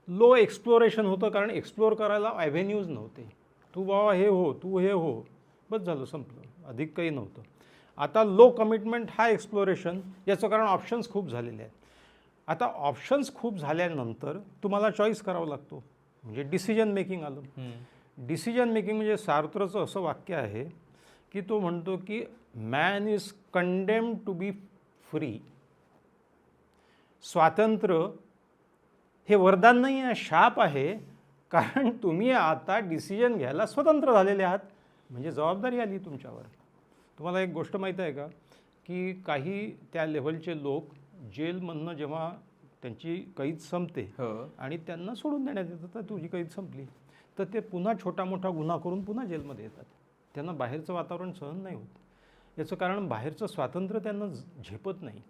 लो एक्सप्लोरेशन होतं, कारण एक्सप्लोर करायला ॲव्हेन्यूज नव्हते. तू बाबा हे हो, तू हे हो, बस झालं, संपलं, अधिक काही नव्हतं. आता लो कमिटमेंट हाय एक्सप्लोरेशन, याचं कारण ऑप्शन्स खूप झालेले आहेत. आता ऑप्शन्स खूप झाल्यानंतर तुम्हाला चॉईस करावा लागतो, म्हणजे डिसिजन मेकिंग आलं. डिसिजन मेकिंग म्हणजे सार्थचं असं वाक्य आहे की तो म्हणतो की man is condemned to be free. स्वातंत्र्य हे वरदान नाही आहे, शाप आहे. कारण तुम्ही आता डिसिजन घ्यायला स्वतंत्र झालेले आहात, म्हणजे जबाबदारी आली तुमच्यावर. तुम्हाला एक गोष्ट माहीत आहे का, की काही त्या लेव्हलचे लोक जेलमधनं जेव्हा त्यांची कैद संपते आणि त्यांना सोडून देण्यात येतं, तर तुझी कैद संपली, तर ते पुन्हा छोटा मोठा गुन्हा करून पुन्हा जेलमध्ये येतात. त्यांना बाहेरचं वातावरण सहन नाही होत. याचं कारण बाहेरचं स्वातंत्र्य त्यांना झेपत नाही.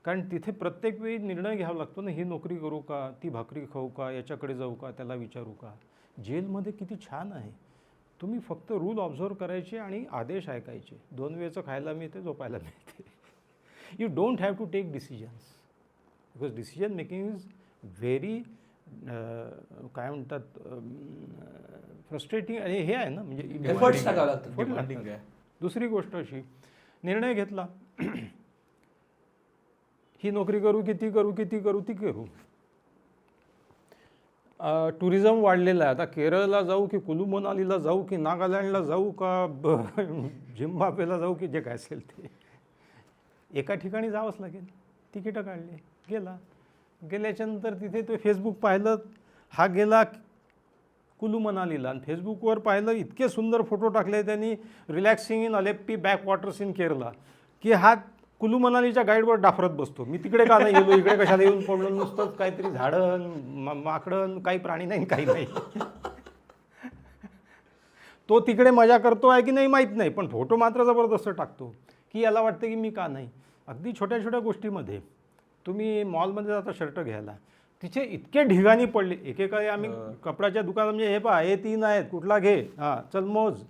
कारण तिथे प्रत्येक वेळी निर्णय घ्यावा लागतो ना, ही नोकरी करू का, ती भाकरी खाऊ का, याच्याकडे जाऊ का, त्याला विचारू का. जेलमध्ये किती छान आहे, तुम्ही फक्त रूल ऑब्झर्व करायचे आणि आदेश ऐकायचे. 2 वेळचं खायला मिळते, झोपायला मिळते. You don't have to take decisions, because decision making is very काय म्हणतात फ्रस्ट्रेटिंग. आणि हे आहे ना, म्हणजे एफर्ट्स टाकावं लागतं. Demanding आहे. दुसरी गोष्ट अशी, निर्णय घेतला ही नोकरी करू की ती करू, ती करू. टुरिझम वाढलेलं आहे. आता केरळला जाऊ की कुलू मनालीला जाऊ की नागालँडला जाऊ का झिम्बाब्वेला जाऊ की जे काय असेल ते, एका ठिकाणी जावंच लागेल. तिकीटं काढले, गेल्याच्यानंतर तिथे तो फेसबुक पाहिलं, हा गेला कुलू मनालीला, आणि फेसबुकवर पाहिलं इतके सुंदर फोटो टाकले त्यांनी, relaxing in Alleppey backwaters in Kerala, की हा कुलू मनालीच्या गाईडवर डाफरत बसतो. मी तिकडे का नाही गेलो, इकडे कशाला येऊन पडलो, नुसतंच काहीतरी झाडं माकडं, काही प्राणी नाही, काही नाही. तो तिकडे मजा करतो आहे की नाही माहीत नाही, पण फोटो मात्र जबरदस्त टाकतो, की याला वाटतं की मी का नाही. अगदी छोट्या छोट्या गोष्टीमध्ये, तुम्ही मॉलमध्ये जाता शर्ट घ्यायला, तिथे इतके ढिगाणी पडले. एकेकाळी आम्ही कपड्याच्या दुकानात म्हणजे हे पहा, हे 3 आहेत, कुठला घे, हां चल मोज.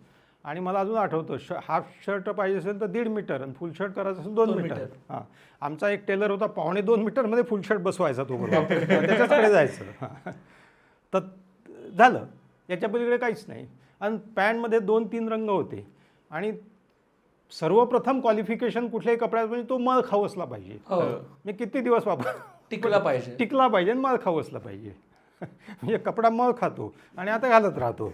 आणि मला अजून आठवतं, हाफ शर्ट पाहिजे असेल तर 1.5 मीटर, आणि फुल शर्ट करायचं असेल 2 मीटर. हां, आमचा एक टेलर होता, 2.25 मीटरमध्ये फुल शर्ट बसवायचा तो बरोबर, त्याच्याचकडे जायचं. हां, तर झालं, याच्या पलीकडे काहीच नाही. आणि पॅन्टमध्ये 2-3 रंग होते. आणि सर्वप्रथम क्वालिफिकेशन कुठल्याही कपड्यात म्हणजे तो मळ खाऊ असला पाहिजे. मी किती दिवस टिकला पाहिजे आणि मळ खाऊ असला पाहिजे. म्हणजे कपडा मळ खातो आणि आता घालत राहतो.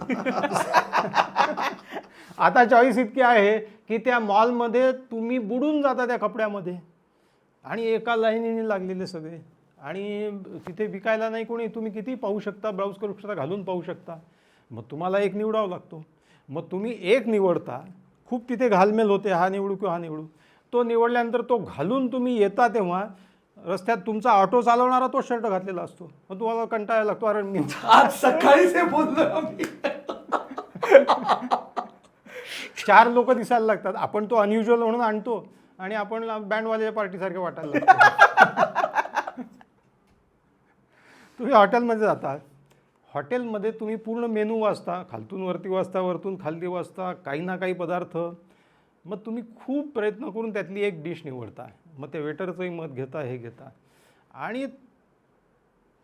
आता चॉईस इतकी आहे की त्या मॉलमध्ये तुम्ही बुडून जाता त्या कपड्यामध्ये, आणि एका लाईनीने लागलेले सगळे, आणि तिथे विकायला नाही कोणी. तुम्ही किती पाहू शकता, ब्राउज करू शकता, घालून पाहू शकता. मग तुम्हाला एक निवडावा लागतो. मग तुम्ही एक निवडता, खूप तिथे घालमेल होते, हा निवडू किंवा हा निवडू. तो निवडल्यानंतर तो घालून तुम्ही येता तेव्हा रस्त्यात तुमचा ऑटो चालवणारा तो शर्ट घातलेला असतो. मग तुम्हाला कंटाळा लागतो, अरे मी आज सकाळीच हे बोललो आम्ही. 4 लोक दिसायला लागतात, आपण तो अनयुज्युअल म्हणून आणतो आणि आपण बँडवाल्या पार्टीसारखे वाटायला लागतो. तुम्ही हॉटेलमध्ये जाता, हॉटेलमध्ये तुम्ही पूर्ण मेनू वाचता, खालतून वरती वाचता, वरतून खाली वाचता, काही ना काही पदार्थ. मग तुम्ही खूप प्रयत्न करून त्यातली एक डिश निवडता. मग त्या वेटरचंही मत घेता, हे घेता, आणि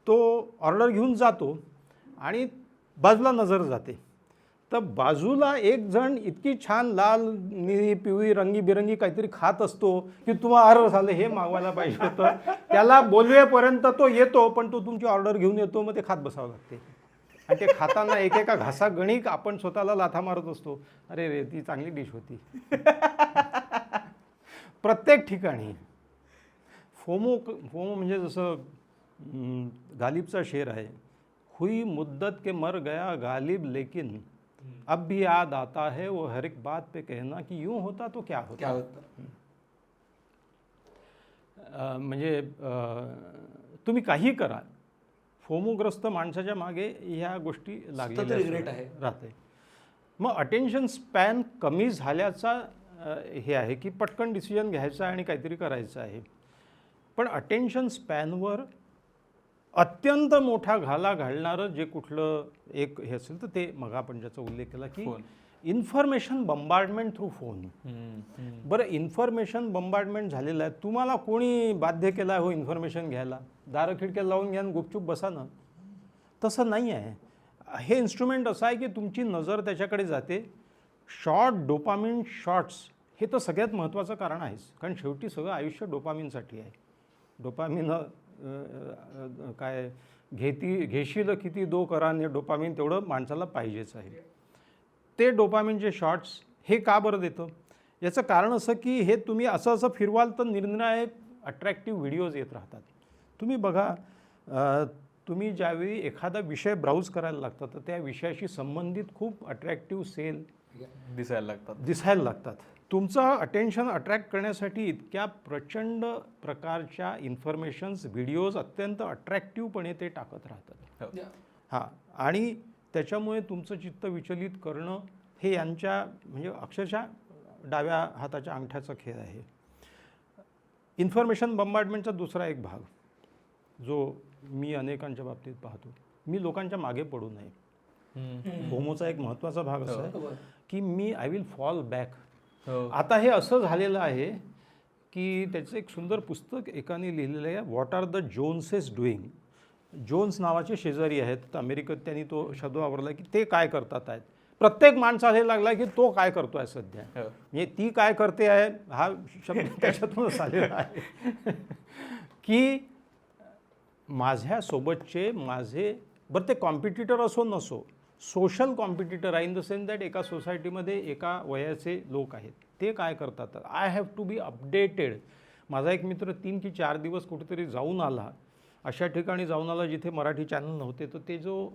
तो ऑर्डर घेऊन जातो, आणि बाजूला नजर जाते, तर बाजूला एक जण इतकी छान लाल निळी पिवळी रंगीबिरंगी काहीतरी खात असतो की तुम्हाला अरे झालं, हे मागवायला पाहिजे होतं. त्याला बोलवेपर्यंत तो येतो, पण तो तुमची ऑर्डर घेऊन येतो. मग ते खात बसावं लागते, आणि ते खाताना एकेका घासा गणिक आपण स्वतःला लाथा मारत असतो, अरे रे ती चांगली डिश होती. प्रत्येक ठिकाणी फोमो म्हणजे जसं गालिबचा शेर आहे, हुई मुद्दत के मर गया गालिब लेकिन अब भी याद आता है वो हर एक बात पे कहना की यूं होता तो क्या होता. म्हणजे तुम्ही काही करा, फोमोग्रस्त माणसाच्या मागे ह्या गोष्टी लागलेल्या राहते. मग अटेन्शन स्पॅन कमी झाल्याचा हे आहे की पटकन डिसिजन घ्यायचा आणि काहीतरी करायचं आहे. पण अटेन्शन स्पॅनवर अत्यंत मोठा घाला घालणारं जे कुठलं एक हे असेल तर ते मग आपण ज्याचा उल्लेख केला की इन्फॉर्मेशन बंबार्डमेंट थ्रू फोन. बरं, इन्फॉर्मेशन बंबार्डमेंट झालेलं आहे, तुम्हाला कोणी बाध्य केलं आहे हो इन्फॉर्मेशन घ्यायला? दारं खिडक्या लावून घ्या आणि गुपचूप बसा ना. तसं नाही आहे. हे इन्स्ट्रुमेंट असं आहे की तुमची नजर त्याच्याकडे जाते. शॉर्ट डोपामिन शॉट्स हे तर सगळ्यात महत्त्वाचं कारण आहेच, कारण शेवटी सगळं आयुष्य डोपामिनसाठी आहे. डोपामिन काय घेशील किती दो कराने डोपामिन तेवढं माणसाला पाहिजेच आहे. ते डोपामिनचे शॉट्स हे का बरं देतं? याचं कारण असं की हे तुम्ही असं असं फिरवाल तर निरनिराळे अट्रॅक्टिव्ह व्हिडिओज येत राहतात. तुम्ही बघा, तुम्ही ज्यावेळी एखादा विषय ब्राउज करायला लागता तर त्या विषयाशी संबंधित खूप अट्रॅक्टिव्ह सेल दिसायला लागतात. तुमचं अटेन्शन अट्रॅक्ट करण्यासाठी इतक्या प्रचंड प्रकारच्या इन्फॉर्मेशन्स, व्हिडिओज अत्यंत अट्रॅक्टिव्हपणे ते टाकत राहतात. हां, आणि त्याच्यामुळे तुमचं चित्त विचलित करणं हे यांच्या म्हणजे अक्षरशः डाव्या हाताच्या अंगठ्याचा खेळ आहे. इन्फॉर्मेशन बंबार्डमेंटचा दुसरा एक भाग जो मी अनेकांच्या बाबतीत पाहतो, मी लोकांच्या मागे पडू नये. होमोचा एक महत्त्वाचा भाग असा आहे की आय विल फॉल बॅक. आता हे असं झालेलं आहे की त्याचं एक सुंदर पुस्तक एकाने लिहिलेलं आहे, what are the Joneses doing. Jones नावाचे शेजारी आहेत अमेरिकेत, त्यांनी तो शब्द वापरला की ते काय करतात आहेत. प्रत्येक माणसाला हे लागला की तो काय करतो आहे सध्या, म्हणजे ती काय करते आहे हा शब्द त्याच्यातूनच आलेला आहे की माझ्यासोबतचे माझे बरं ते कॉम्पिटिटर असो नसो, सोशल कॉम्पिटिटर आहे, इन द सेन्स दॅट एका सोसायटीमध्ये एका वयाचे लोक आहेत, ते काय करतात. I have to be updated. माझा एक मित्र 3 की 4 दिवस कुठेतरी जाऊन आला, अशा ठिकाणी जाऊन आला जिथे मराठी चॅनल नव्हते. तर ते जो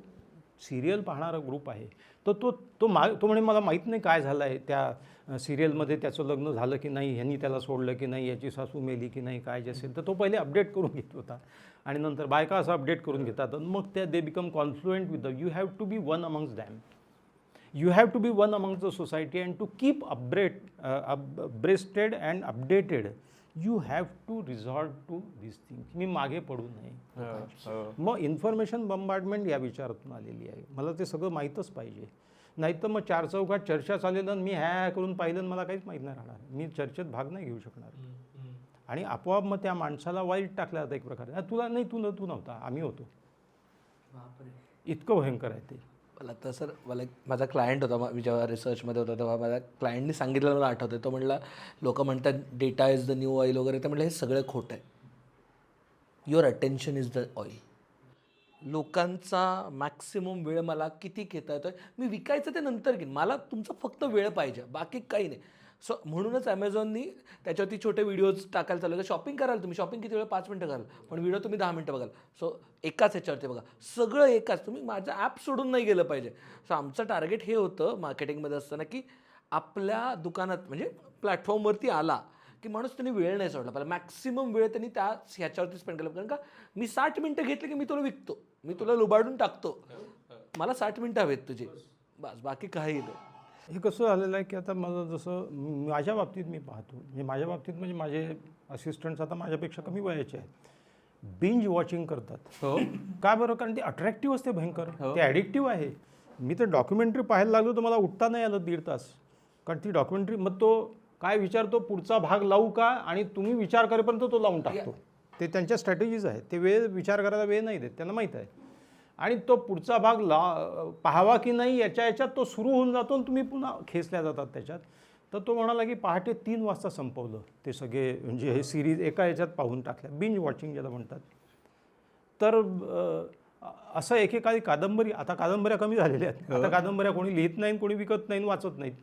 सिरियल पाहणारा ग्रुप आहे तर तो म्हणे मला माहीत नाही काय झालं आहे त्या सिरियलमध्ये, त्याचं लग्न झालं की नाही, ह्यांनी त्याला सोडलं की नाही, याची सासू मेली की नाही, काय जे असेल तर तो पहिले अपडेट करून घेत होता. आणि नंतर बायका असं अपडेट करून घेतात. मग त्या they become confluent with you have to be one amongst them. You have to be one amongst the society and to keep breasted and updated. You have to resort to this thing. मी मागे पडू नये. मग information बंबार्डमेंट या विचारातून आलेली आहे. मला ते सगळं माहीतच पाहिजे, नाहीतर मग 4 चौघात चर्चा चालेल मी ह्या करून पाहिलं मला काहीच माहीत नाही राहणार, मी चर्चेत भाग नाही घेऊ शकणार. आणि आपोआप मग त्या माणसाला वाईट टाकला जातं एक प्रकारे. तुला नाही, तू नव्हता, आम्ही होतो. इतकं भयंकर आहे ते. मला तर सर, मला माझा क्लायंट होता, मी जेव्हा रिसर्चमध्ये होता तेव्हा माझ्या क्लायंटनी सांगितलं, मला आठवतं. तो म्हणला लोक म्हणतात data is the new oil वगैरे, ते म्हटलं हे सगळं खोटं आहे. Your attention is the oil. लोकांचा मॅक्सिमम वेळ मला किती घेता येतोय, मी विकायचं ते नंतर घेईन, मला तुमचा फक्त वेळ पाहिजे, बाकी काही नाही. सो म्हणूनच ॲमेझॉननी त्याच्यावरती छोटे व्हिडिओज टाकायला चालू आहे. शॉपिंग कराल तुम्ही, शॉपिंग किती वेळ 5 मिनटं कराल, पण व्हिडिओ तुम्ही 10 मिनटं बघाल. सो एकाच ह्याच्यावरती बघा, सगळं एकाच. तुम्ही माझं ॲप सोडून नाही गेलं पाहिजे. सो आमचं टार्गेट हे होतं मार्केटिंगमध्ये असताना की आपल्या दुकानात म्हणजे प्लॅटफॉर्मवरती आला की माणूस त्यांनी वेळ नाही सोडला पाहिजे, मॅक्सिमम वेळ त्यांनी त्या ह्याच्यावरती स्पेंड केला. कारण का मी 60 मिनटं घेतली की मी तुला विकतो, मी तुला लुबाडून टाकतो, मला 60 मिनटं हवेत तुझी, बस, बाकी काही नाही. हे कसं झालेलं आहे की आता मला जसं माझ्या बाबतीत मी पाहतो, म्हणजे माझ्या बाबतीत म्हणजे माझे असिस्टंट्स आता माझ्यापेक्षा कमी वयाचे आहेत, बिंज वॉचिंग करतात. का बरं? कारण ते अट्रॅक्टिव्ह असते भयंकर, ते ॲडिक्टिव्ह आहे. मी तर डॉक्युमेंटरी पाहायला लागलो तर मला उठता नाही आलं 1.5 तास, कारण ती डॉक्युमेंटरी, मग तो काय विचारतो पुढचा भाग लावू का, आणि तुम्ही विचार करेपर्यंत तो लावून टाकतो. ते त्यांच्या स्ट्रॅटेजीज आहेत, ते विचार करायला वेळ नाही देत, त्यांना माहीत आहे. आणि तो पुढचा भाग पाहावा की नाही याच्यात तो सुरू होऊन जातो आणि तुम्ही पुन्हा खेचल्या जातात त्याच्यात. तर तो म्हणाला की पहाटे 3 वाजता संपवलं ते सगळे, म्हणजे हे सिरीज एका याच्यात पाहून टाकल्या, बिंज वॉचिंग ज्याला म्हणतात. तर असं एकेकाळी कादंबरी, आता कादंबऱ्या कमी झालेल्या आहेत, आता कादंबऱ्या कोणी लिहित नाही, कोणी विकत नाही, वाचत नाहीत.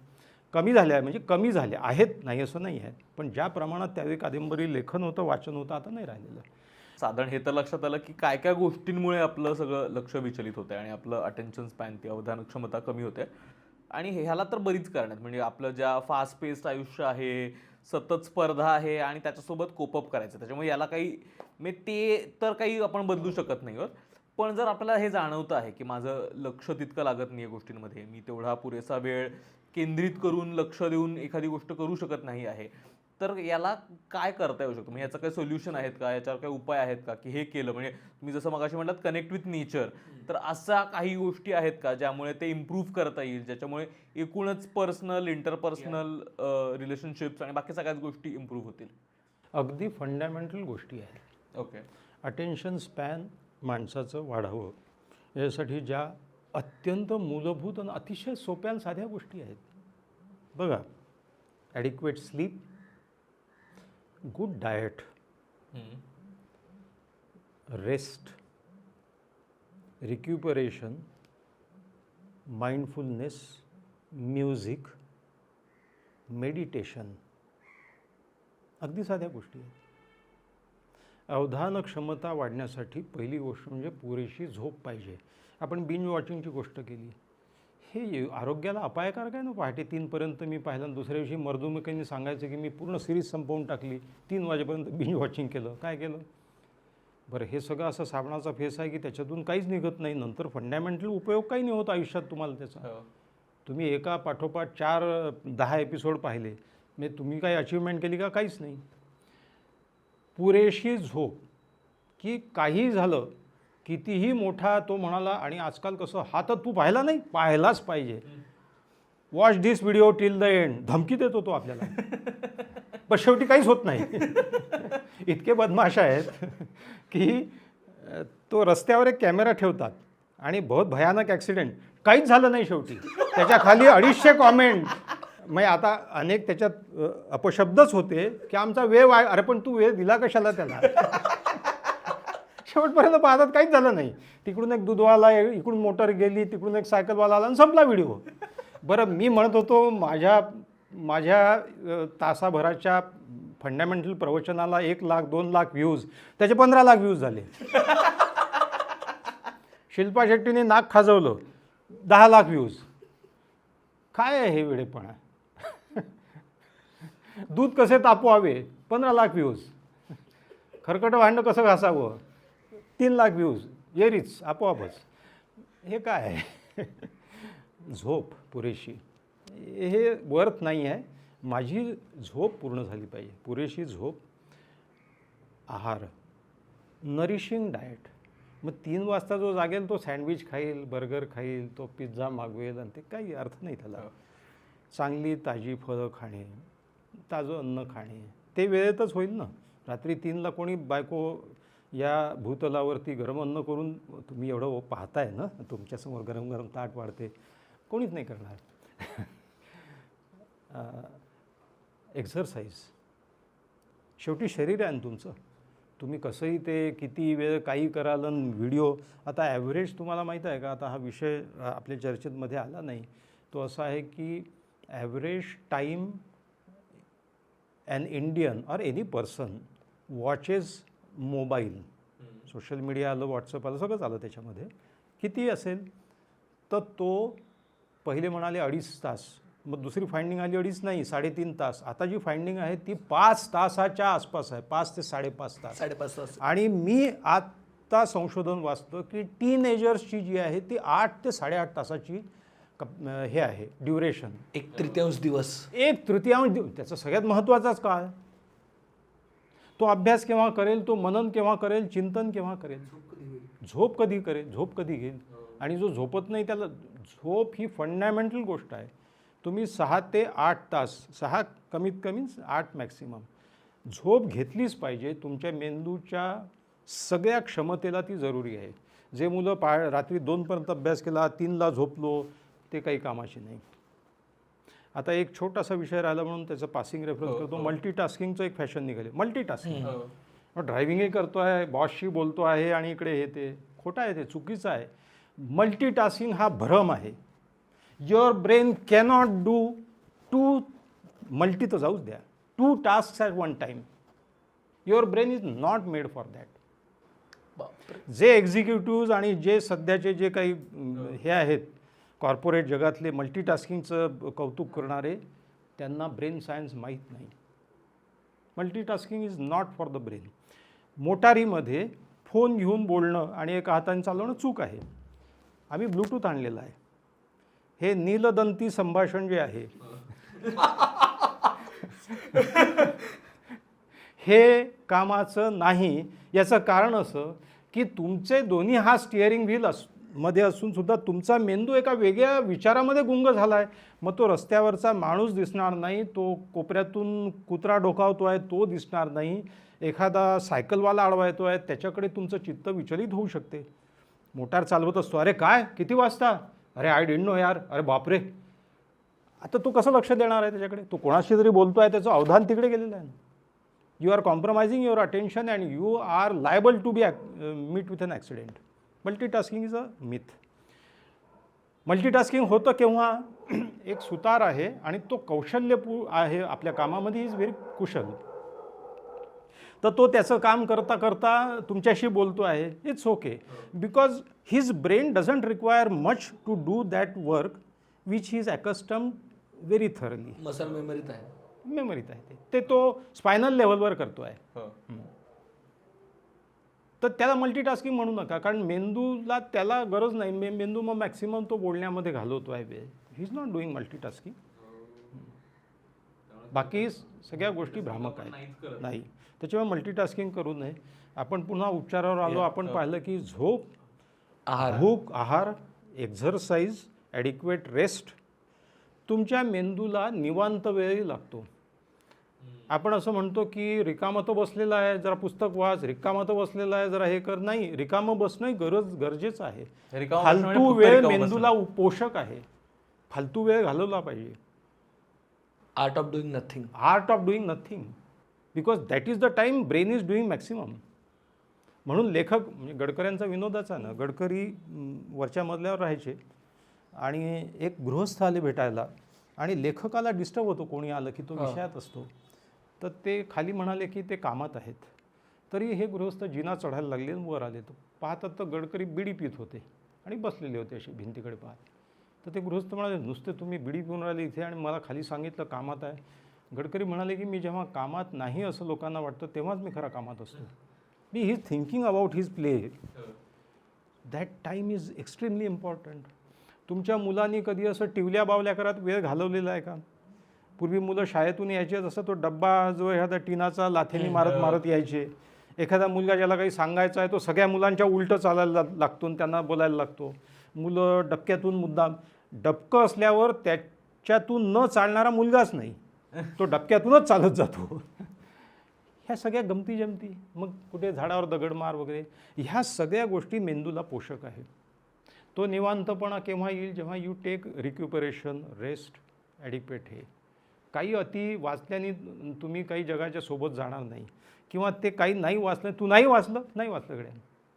कमी झाल्या आहे, म्हणजे कमी झाल्या आहेत, नाही असं नाही आहे, पण ज्या प्रमाणात त्यावेळी कादंबरी लेखन होतं, वाचन होतं, आता नाही राहिलेलं. साधारण हे तर लक्षात आलं की काय काय गोष्टींमुळे आपलं सगळं लक्ष विचलित होतंय आणि आपलं अटेन्शन स्पॅन, ती अवधान क्षमता कमी होते. आणि ह्याला तर बरीच कारण आहेत. म्हणजे आपलं ज्या फास्ट पेस्ड आयुष्य आहे, सतत स्पर्धा आहे आणि त्याच्यासोबत कोपअप करायचं, त्याच्यामुळे याला काही म्हणजे ते तर काही आपण बदलू शकत नाही आहोत. पण जर आपल्याला हे जाणवतं आहे की माझं लक्ष तितकं लागत नाही आहे गोष्टींमध्ये, मी तेवढा पुरेसा वेळ केंद्रित करून लक्ष देऊन एखादी गोष्ट करू शकत नाही आहे, तर याला काय करता येऊ शकतं? म्हणजे याचं काही सोल्युशन आहेत का, याच्यावर काही उपाय आहेत का, की हे केलं म्हणजे तुम्ही जसं मगाशी म्हटलात कनेक्ट विथ नेचर, तर अशा काही गोष्टी आहेत का ज्यामुळे ते इम्प्रूव्ह करता येईल, ज्याच्यामुळे एकूणच पर्सनल, इंटरपर्सनल रिलेशनशिप्स आणि बाकी सगळ्याच गोष्टी इम्प्रूव्ह होतील? अगदी फंडामेंटल गोष्टी आहेत. ओके. अटेन्शन स्पॅन माणसाचं वाढावं यासाठी ज्या अत्यंत मूलभूत आणि अतिशय सोप्या आणि साध्या गोष्टी आहेत. बघा, adequate sleep, good diet, rest, recuperation, mindfulness, music, meditation, अगदी साध्या गोष्टी आहेत. अवधान क्षमता वाढण्यासाठी पहिली गोष्ट म्हणजे पुरेशी झोप पाहिजे. आपण बिंज वॉचिंगची गोष्ट केली, हे आरोग्याला अपायकारक आहे ना. पहाटे 3 मी पाहिलं आणि दुसऱ्या दिवशी मर्दुमकीने सांगायचं की मी पूर्ण सिरीज संपवून टाकली, 3 वाजेपर्यंत बिंज वॉचिंग केलं. काय केलं बरं? हे सगळं असं साबणाचा फेस आहे की त्याच्यातून काहीच निघत नाही. नंतर फंडामेंटल उपयोग काही नाही होत आयुष्यात तुम्हाला त्याचा. तुम्ही एका पाठोपाठ 4-10 एपिसोड पाहिले, म्हणजे तुम्ही काही अचिव्हमेंट केली का? काहीच नाही. पुरेशी झोप, की काही झालं, कितीही मोठा तो म्हणाला, आणि आजकाल कसं, हा तर तू पाहिला नाही, पाहिलाच पाहिजे, watch this video till the end, धमकी देतो तो आपल्याला. पण शेवटी काहीच होत नाही. इतके बदमाश आहेत की तो रस्त्यावर एक कॅमेरा ठेवतात आणि बहुत भयानक ॲक्सिडेंट, काहीच झालं नाही शेवटी, त्याच्या खाली 250 कॉमेंट. मग आता अनेक त्याच्यात अपशब्दच होते की आमचा वेळ अरे पण तू वेळ दिला कशाला त्याला? शेवटपर्यंत पाहतात काहीच झालं नाही. तिकडून एक दूधवाला, इकडून मोटर गेली, तिकडून एक सायकलवाला आला आणि संपला व्हिडिओ. बरं, मी म्हणत होतो माझ्या तासाभराच्या फंडामेंटल प्रवचनाला 1 लाख 2 लाख व्ह्यूज, त्याचे 15 लाख व्ह्यूज झाले. शिल्पा शेट्टीने नाक खाजवलं, 10 लाख व्ह्यूज. काय आहे हे वेडेपणा? दूध कसे तापवावे, 15 लाख व्ह्यूज. खरकटं भांडं कसं घासावं, 3 लाख व्ह्यूज. येरीच आपोआपच. हे काय आहे? झोप पुरेशी, हे वर्थ नाही आहे. माझी झोप पूर्ण झाली पाहिजे. पुरेशी झोप, आहार, नरिशिंग डाएट. मग 3 वाजता जो जागेल तो सँडविच खाईल, बर्गर खाईल, तो पिझ्झा मागवेल, आणि ते काही अर्थ नाही त्याला. चांगली ताजी फळं खाणे, ताजं अन्न खाणे, ते वेळेतच होईल ना. रात्री 3ला कोणी बायको या भूतलावरती गरम अन्न करून, तुम्ही एवढं पाहताय ना, तुमच्यासमोर गरम गरम ताट वाढते, कोणीच नाही करणार. एक्झरसाईज, शेवटी शरीर आहे ना तुमचं. तुम्ही कसंही ते किती वेळ काही कराल. व्हिडिओ आता ॲव्हरेज तुम्हाला माहीत आहे का? आता हा विषय आपल्या चर्चेमध्ये आला नाही. तो असा आहे की average time an Indian or any person watches mobile, social media आलं, व्हॉट्सअप आलं, सगळंच आलं त्याच्यामध्ये, किती असेल तर तो पहिले म्हणाले 2.5 तास, मग दुसरी फाइंडिंग आली 2.5 नाही 3.5 तास. आता जी फाइंडिंग आहे ती 5 तासाच्या आसपास आहे, 5 ते 5.5 तास. 5.5 तास. आणि मी आत्ता संशोधन वाचतं की टीनेजर्सची जी आहे ती 8 ते 8.5 तासाची हे आहे ड्युरेशन. 1/3 दिवस. 1/3 दिवस. त्याचं सगळ्यात महत्त्वाचाच काळ. तो अभ्यास केव्हा करेल, तो मनन केव्हा करेल, चिंतन केव्हा करेल, झोप कधी करेल, झोप कधी घेईल. आणि जो झोपत नाही त्याला, झोप ही फंडामेंटल गोष्ट आहे. तुम्ही 6 ते 8 तास, 6 कमीत कमी, 8 मॅक्सिमम झोप घेतलीच पाहिजे. तुमच्या मेंदूच्या सगळ्या क्षमतेला ती जरुरी आहे. जे मुलं रात्री 2पर्यंत अभ्यास केला, 3ला झोपलो, ते काही कामाचे नाही. आता एक छोटासा विषय राहिला म्हणून त्याचं पासिंग रेफरन्स करतो. मल्टीटास्किंगचं एक फॅशन निघाले. मल्टीटास्किंग, ड्रायव्हिंगही करतो आहे, बॉसशी बोलतो आहे, आणि इकडे हे ते. खोटं आहे, ते चुकीचं आहे. मल्टीटास्किंग हा भ्रम आहे. Your brain cannot do multi तर जाऊच द्या, 2 tasks at one time. Your brain is not made for that. जे एक्झिक्युटिव्ज आणि जे सध्याचे जे काही हे आहेत कॉर्पोरेट जगातले मल्टीटास्किंगचं कौतुक करणारे, त्यांना ब्रेन सायन्स माहीत नाही. Multitasking is not for the brain. मोटारीमध्ये फोन घेऊन बोलणं आणि एका हाताने चालवणं चूक आहे. आम्ही ब्लूटूथ आणलेलं आहे. हे नीलदंती संभाषण जे आहे हे कामाचं नाही. याचं कारण असं की तुमचे दोन्ही हात स्टिअरिंग व्हील मध्ये असून सुद्धा तुमचा मेंदू एका वेगळ्या विचारामध्ये गुंग झाला आहे. मग तो रस्त्यावरचा माणूस दिसणार नाही, तो कोपऱ्यातून कुत्रा डोकावतो आहे तो दिसणार नाही, एखादा सायकलवाला अडवा येतो आहे त्याच्याकडे तुमचं चित्त विचलित होऊ शकते. मोटार चालवत असतो, अरे काय किती वाजता, अरे आय डिडंट नो यार, अरे बापरे. आता तो कसं लक्ष देणार आहे त्याच्याकडे? तो कोणाशी तरी बोलतो आहे, त्याचं अवधान तिकडे गेलेलं आहे. You are compromising your attention and you are liable to be meet with an accident. Multitasking is a myth. Multitasking होतं केव्हा? एक सुतार आहे आणि तो कौशल्यपूर्ण आहे आपल्या कामामध्ये, इज व्हेरी कुशल. तर तो त्याचं काम करता करता तुमच्याशी बोलतो आहे, it's okay, because his brain doesn't require much to do that work which he is accustomed very thoroughly. Muscle मेमरीत आहे, मेमरीत आहे ते तो स्पायनल लेवलवर करतो आहे. तर त्याला मल्टीटास्किंग म्हणू नका, कारण मेंदूला त्याला गरज नाही. मेंदू मग मॅक्सिमम तो बोलण्यामध्ये घालवतो आहे वेळ. He is not doing multitasking. बाकी सगळ्या गोष्टी भ्रामक आहेत. नाही, त्याच्यामुळे मल्टीटास्किंग करू नये. आपण पुन्हा उपचारावर आलो. आपण पाहिलं की झोप, भूक, आहार, एक्झरसाइज, ॲडिक्वेट रेस्ट, तुमच्या मेंदूला निवांत वेळही लागतो. आपण असं म्हणतो की रिकामं तो बसलेला आहे, जरा पुस्तक वाच, रिकामं तो बसलेला आहे, जरा हे कर. नाही, रिकामं बसणं गरजेचं आहे. फालतू वेळ मेंदूला पोषक आहे. फालतू वेळ घालवला पाहिजे. Art of doing nothing. Art of doing nothing, because that is the time brain is doing maximum. म्हणून लेखक म्हणजे गडकऱ्यांचा विनोदाचा ना, गडकरी वरच्या मजल्यावर राहायचे आणि एक गृहस्थ आले भेटायला आणि लेखकाला डिस्टर्ब होतो कोणी आलं की तो विषयात असतो. तर ते खाली म्हणाले की ते कामात आहेत. तरी हे गृहस्थ जिना चढायला लागले आणि वर आले. तो पाहतात तर गडकरी बिडी पित होते आणि बसलेले होते अशी भिंतीकडे पाहत. तर ते गृहस्थ म्हणाले, नुसते तुम्ही बिडी पिऊन राहिले इथे आणि मला खाली सांगितलं कामात आहे. गडकरी म्हणाले की मी जेव्हा कामात नाही असं लोकांना वाटतं तेव्हाच मी खरा कामात असतो. मी he is thinking about his play. That time is extremely important. तुमच्या मुलांनी कधी असं टिवल्या बावल्या करत वेळ घालवलेला आहे का? पूर्वी मुलं शाळेतून यायचे, जसं तो डब्बा जो एखादा टिनाचा लाथेने मारत मारत यायचे. एखादा मुलगा ज्याला काही सांगायचं आहे तो सगळ्या मुलांच्या उलटं चालायला लागतो आणि त्यांना बोलायला लागतो. मुलं डबक्यातून मुद्दाम, डबकं असल्यावर त्याच्यातून न चालणारा मुलगाच नाही, तो डबक्यातूनच चालत जातो. ह्या सगळ्या गमती जमती, मग कुठे झाडावर दगडमार वगैरे, ह्या सगळ्या गोष्टी मेंदूला पोषक आहेत. तो निवांतपणा केव्हा येईल? जेव्हा यू टेक रिक्युपरेशन, रेस्ट, ॲडिक्वेट. हे काही अति वाचल्याने तुम्ही काही जगाच्या सोबत जाणार नाही. किंवा ते काही नाही वाचलं, तू नाही वाचलं, नाही वाचलं गड्या,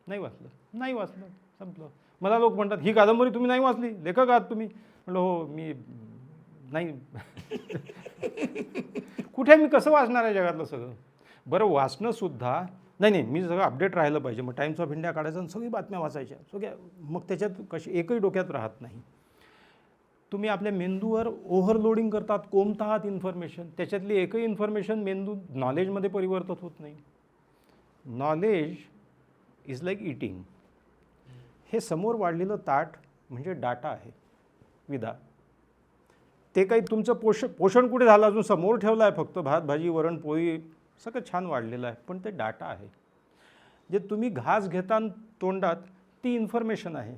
नाही वाचलं, नाही वाचलं, संपलं. मला लोक म्हणतात ही कादंबरी तुम्ही नाही वाचली, लेखक आहात तुम्ही. म्हणलं हो, मी नाही. कुठे मी कसं वाचणार आहे जगातलं सगळं? बरं, वाचणंसुद्धा नाही, मी सगळं अपडेट राहिलं पाहिजे. मग टाइम्स ऑफ इंडिया काढायचं आणि सगळी बातम्या वाचायच्या सगळ्या. मग त्याच्यात कशी एकही डोक्यात राहत नाही. तुम्ही आपल्या मेंदूवर ओव्हरलोडिंग करतात, कोंबत आहात इन्फॉर्मेशन. त्याच्यातली एकही इन्फॉर्मेशन मेंदू नॉलेजमध्ये परिवर्तित होत नाही. Knowledge is like eating. हे समोर वाढलेलं ताट म्हणजे डाटा आहे, विदा. ते काही तुमचं पोषण कुठे झालं? अजून समोर ठेवलं आहे फक्त भात भाजी वरण पोळी, सगळं छान वाढलेलं आहे, पण ते डाटा आहे. जे तुम्ही घास घेता तोंडात ती इन्फॉर्मेशन आहे.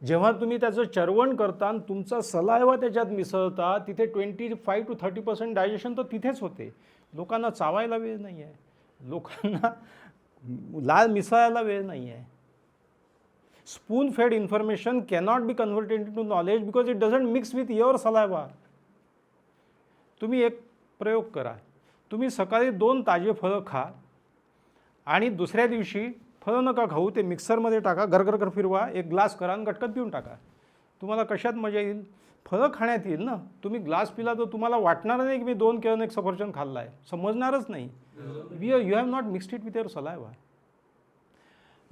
जेव्हा तुम्ही त्याचं चर्वण करता आणि तुमचा सलायवा त्याच्यात मिसळता, तिथे 25 to 30% डायजेशन तर तिथेच होते. लोकांना चावायला वेळ नाही आहे, लोकांना लाल मिसळायला वेळ नाही आहे. Spoon fed information cannot be converted into knowledge because it doesn't mix with your saliva. तुम्ही एक प्रयोग करा. तुम्ही सकाळी 2 ताजे फळं खा आणि दुसऱ्या दिवशी फळं नका खाऊ, ते मिक्सरमध्ये टाका, गरगरगर फिरवा, एक ग्लास करा आणि गटकन पिऊन टाका. तुम्हाला कशात मजा येईल? फळं खाण्यात येईल ना. तुम्ही ग्लास पिला तर तुम्हाला वाटणार नाही की मी 2 केळं आणि 1 सफरचंद खाल्ला आहे, समजणारच नाही. You have not mixed it with your saliva.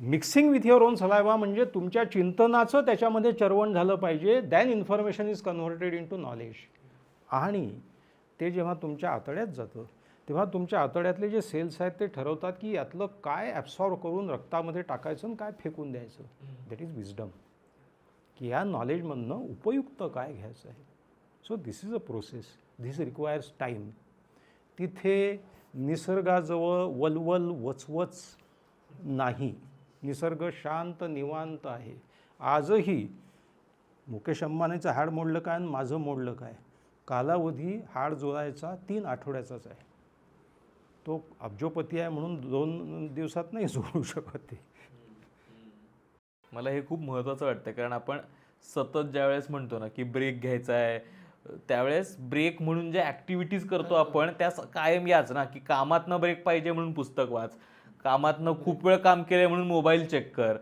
Mixing with your own saliva म्हणजे तुमच्या चिंतनाचं त्याच्यामध्ये चरवण झालं पाहिजे. Then information is converted into knowledge. आणि ते जेव्हा तुमच्या आतड्यात जातं तेव्हा तुमच्या आतड्यातले जे सेल्स आहेत ते ठरवतात की यातलं काय ॲब्सॉर्ब करून रक्तामध्ये टाकायचं आणि काय फेकून द्यायचं. That is wisdom. की या नॉलेजमधनं उपयुक्त काय घ्यायचं आहे. So this is a process. This requires time. तिथे निसर्गाजवळ वलवल वचवच नाही. निसर्ग शांत निवांत आहे. आजही मुकेश अंबानीचं हाड मोडलं काय आणि माझं मोडलं काय, कालावधी हाड जोडायचा 3 आठवड्याचाच आहे. तो अब्जोपती आहे म्हणून 2 दिवसात नाही जोडू शकत ते. मला हे खूप महत्त्वाचं वाटतं, कारण आपण सतत ज्यावेळेस म्हणतो ना की ब्रेक घ्यायचा आहे, त्यावेळेस ब्रेक म्हणून ज्या ॲक्टिव्हिटीज करतो आपण त्या कायम याच ना, की कामातनं ब्रेक पाहिजे म्हणून पुस्तक वाच, कामातनं खूप वेळ काम केलं म्हणून मोबाईल चेक कर.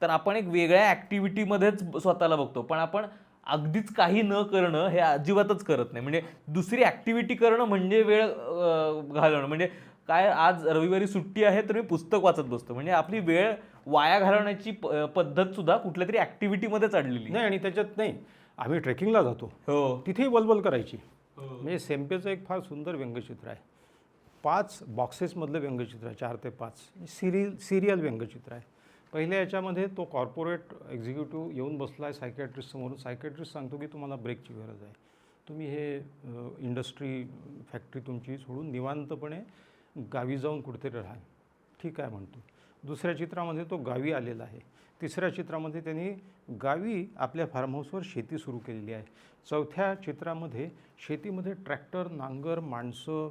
तर आपण एक वेगळ्या ॲक्टिव्हिटीमध्येच स्वतःला बघतो, पण आपण अगदीच काही न करणं हे अजिबातच करत नाही. म्हणजे दुसरी ॲक्टिव्हिटी करणं म्हणजे वेळ घालवणं. म्हणजे काय, आज रविवारी सुट्टी आहे तर मी पुस्तक वाचत बसतो. म्हणजे आपली वेळ वाया घालवण्याची पद्धत सुद्धा कुठल्या तरी ॲक्टिव्हिटीमध्येच अडलेली नाही. आणि त्याच्यात नाही, आम्ही ट्रेकिंगला जातो हो. तिथेही वलवल करायची. म्हणजे सेम्पेचं एक फार सुंदर व्यंगचित्र आहे. 5 बॉक्सेसमधलं व्यंगचित्र आहे, 4 ते 5 सिरियल व्यंगचित्र आहे. पहिल्या याच्यामध्ये तो कॉर्पोरेट एक्झिक्युटिव्ह येऊन बसला आहे सायकॅट्रिस्ट समोरून. सायकॅट्रिस्ट सांगतो की तुम्हाला ब्रेकची गरज आहे. तुम्ही हे इंडस्ट्री फॅक्टरी तुमची सोडून निवांतपणे गावी जाऊन कुठेतरी राहा. ठीक आहे म्हणतो. दुसऱ्या चित्रामध्ये तो गावी आलेला आहे. तिसऱ्या चित्रामध्ये त्यांनी गावी आपल्या फार्म हाऊसवर शेती सुरू केलेली आहे. चौथ्या चित्रामध्ये शेतीमध्ये ट्रॅक्टर, नांगर, माणसं,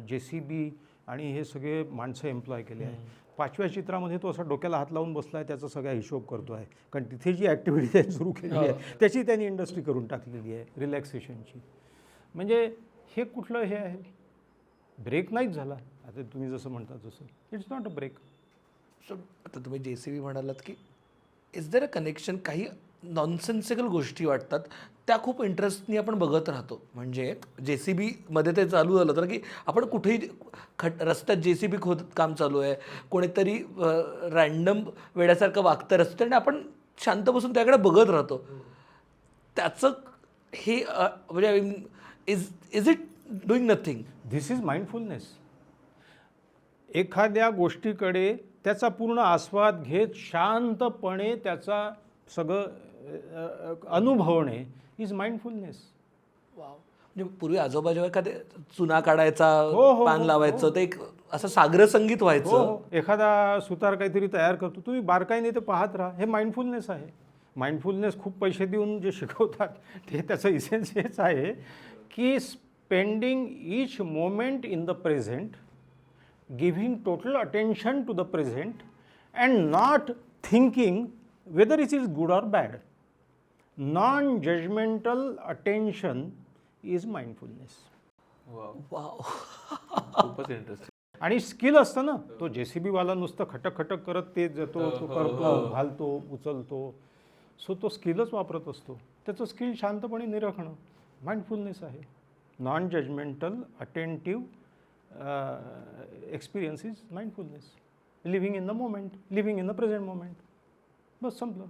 JCB आणि हे सगळे माणसं एम्प्लॉय केले आहे. 5व्या चित्रामध्ये तो असा डोक्याला हात लावून बसला आहे, त्याचा सगळा हिशोब करतो आहे. कारण तिथे जी ॲक्टिव्हिटी त्यांनी सुरू केलेली आहे त्याची त्यांनी इंडस्ट्री करून टाकलेली आहे रिलॅक्सेशनची. म्हणजे हे कुठलं हे आहे, ब्रेक नाहीच झाला. आता तुम्ही जसं म्हणता तसं it's not a break. So आता तुम्ही JCB म्हणालात की इज देअर अ कनेक्शन. काही नॉनसेन्सिकल गोष्टी वाटतात त्या खूप इंटरेस्टनी आपण बघत राहतो. म्हणजे JCBमध्ये ते चालू झालं तर की आपण कुठेही रस्त्यात JCB खोदत काम चालू आहे, कोणीतरी रॅन्डम वेड्यासारखं वागतं रस्त्यात आणि आपण शांत बसून त्याकडे बघत राहतो. त्याचं हे म्हणजे is it doing nothing. This is mindfulness. एखाद्या गोष्टीकडे त्याचा पूर्ण आस्वाद घेत शांतपणे त्याचा सगळं अनुभवणे इज माइंडफुलनेस. वाव. म्हणजे पूर्वी आजोबा जेव्हा एखादे चुना काढायचा, हो, पान लावायचं, ते एक असं सागर संगीत व्हायचं. एखादा सुतार काहीतरी तयार करतो, तुम्ही बारकाईने ते पाहत राहा. हे माइंडफुलनेस आहे. माइंडफुलनेस खूप पैसे देऊन जे शिकवतात ते त्याचं इसेन्स हेच आहे की spending each moment in the present, giving total attention to the present and not thinking whether it is good or bad. Non judgmental attention is mindfulness. Wow. खूपच इंटरेस्टिंग. आणि स्किल असतं ना. तो JCB वाला नुसतं खटक खटक करत ते जातो, तो करतो, घालतो, उचलतो. सो तो स्किलच वापरत असतो. त्याचं स्किल शांतपणे निरखणं माइंडफुलनेस आहे. Non judgemental attentive experience is mindfulness. Living in the moment, living in the present moment. बस संपलं.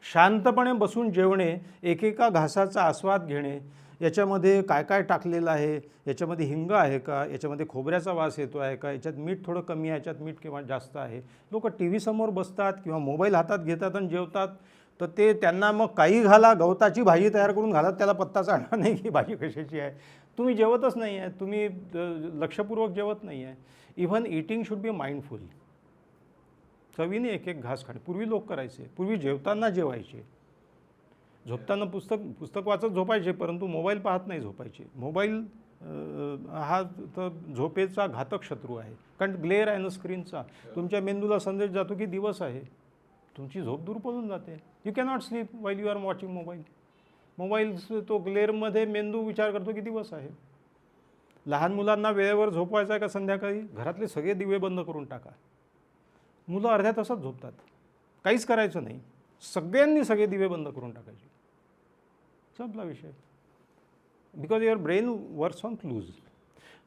शांतपणे बसून जेवणे, एकेका घासाचा आस्वाद घेणे, याच्यामध्ये काय काय टाकलेलं आहे, याच्यामध्ये हिंग आहे का, याच्यामध्ये खोबऱ्याचा वास येतो आहे का, याच्यात मीठ थोडं कमी आहे, याच्यात मीठ किंवा जास्त आहे. लोक TV समोर बसतात किंवा मोबाईल हातात घेतात आणि जेवतात. तर ते त्यांना मग काही घाला, गवताची भाजी तयार करून घालत, त्याला पत्ता चालणार नाही की भाजी कशाची आहे. तुम्ही जेवतच नाही आहे, तुम्ही लक्षपूर्वक जेवत नाही आहे. Even eating should be mindful. चवीने एक एक घास खाणे पूर्वी लोक करायचे. पूर्वी जेवताना जेवायचे, झोपताना पुस्तक वाचत झोपायचे, परंतु मोबाईल पाहत नाही झोपायचे. मोबाईल हा तर झोपेचा घातक शत्रू आहे. कारण ग्लेअर आहे ना स्क्रीनचा. तुमच्या मेंदूला संदेश जातो की दिवस आहे, तुमची झोप दूर पळून जाते. You cannot sleep while you are watching mobile. Mobile तो ग्लेअरमध्ये मेंदू विचार करतो की दिवस आहे. लहान मुलांना वेळेवर झोपवायचं आहे का संध्याकाळी, घरातले सगळे दिवे बंद करून टाका. मुलं अर्ध्या तासात झोपतात. काहीच करायचं नाही, सगळ्यांनी सगळे दिवे बंद करून टाकायचे. संपला विषय. Because your brain works on clues.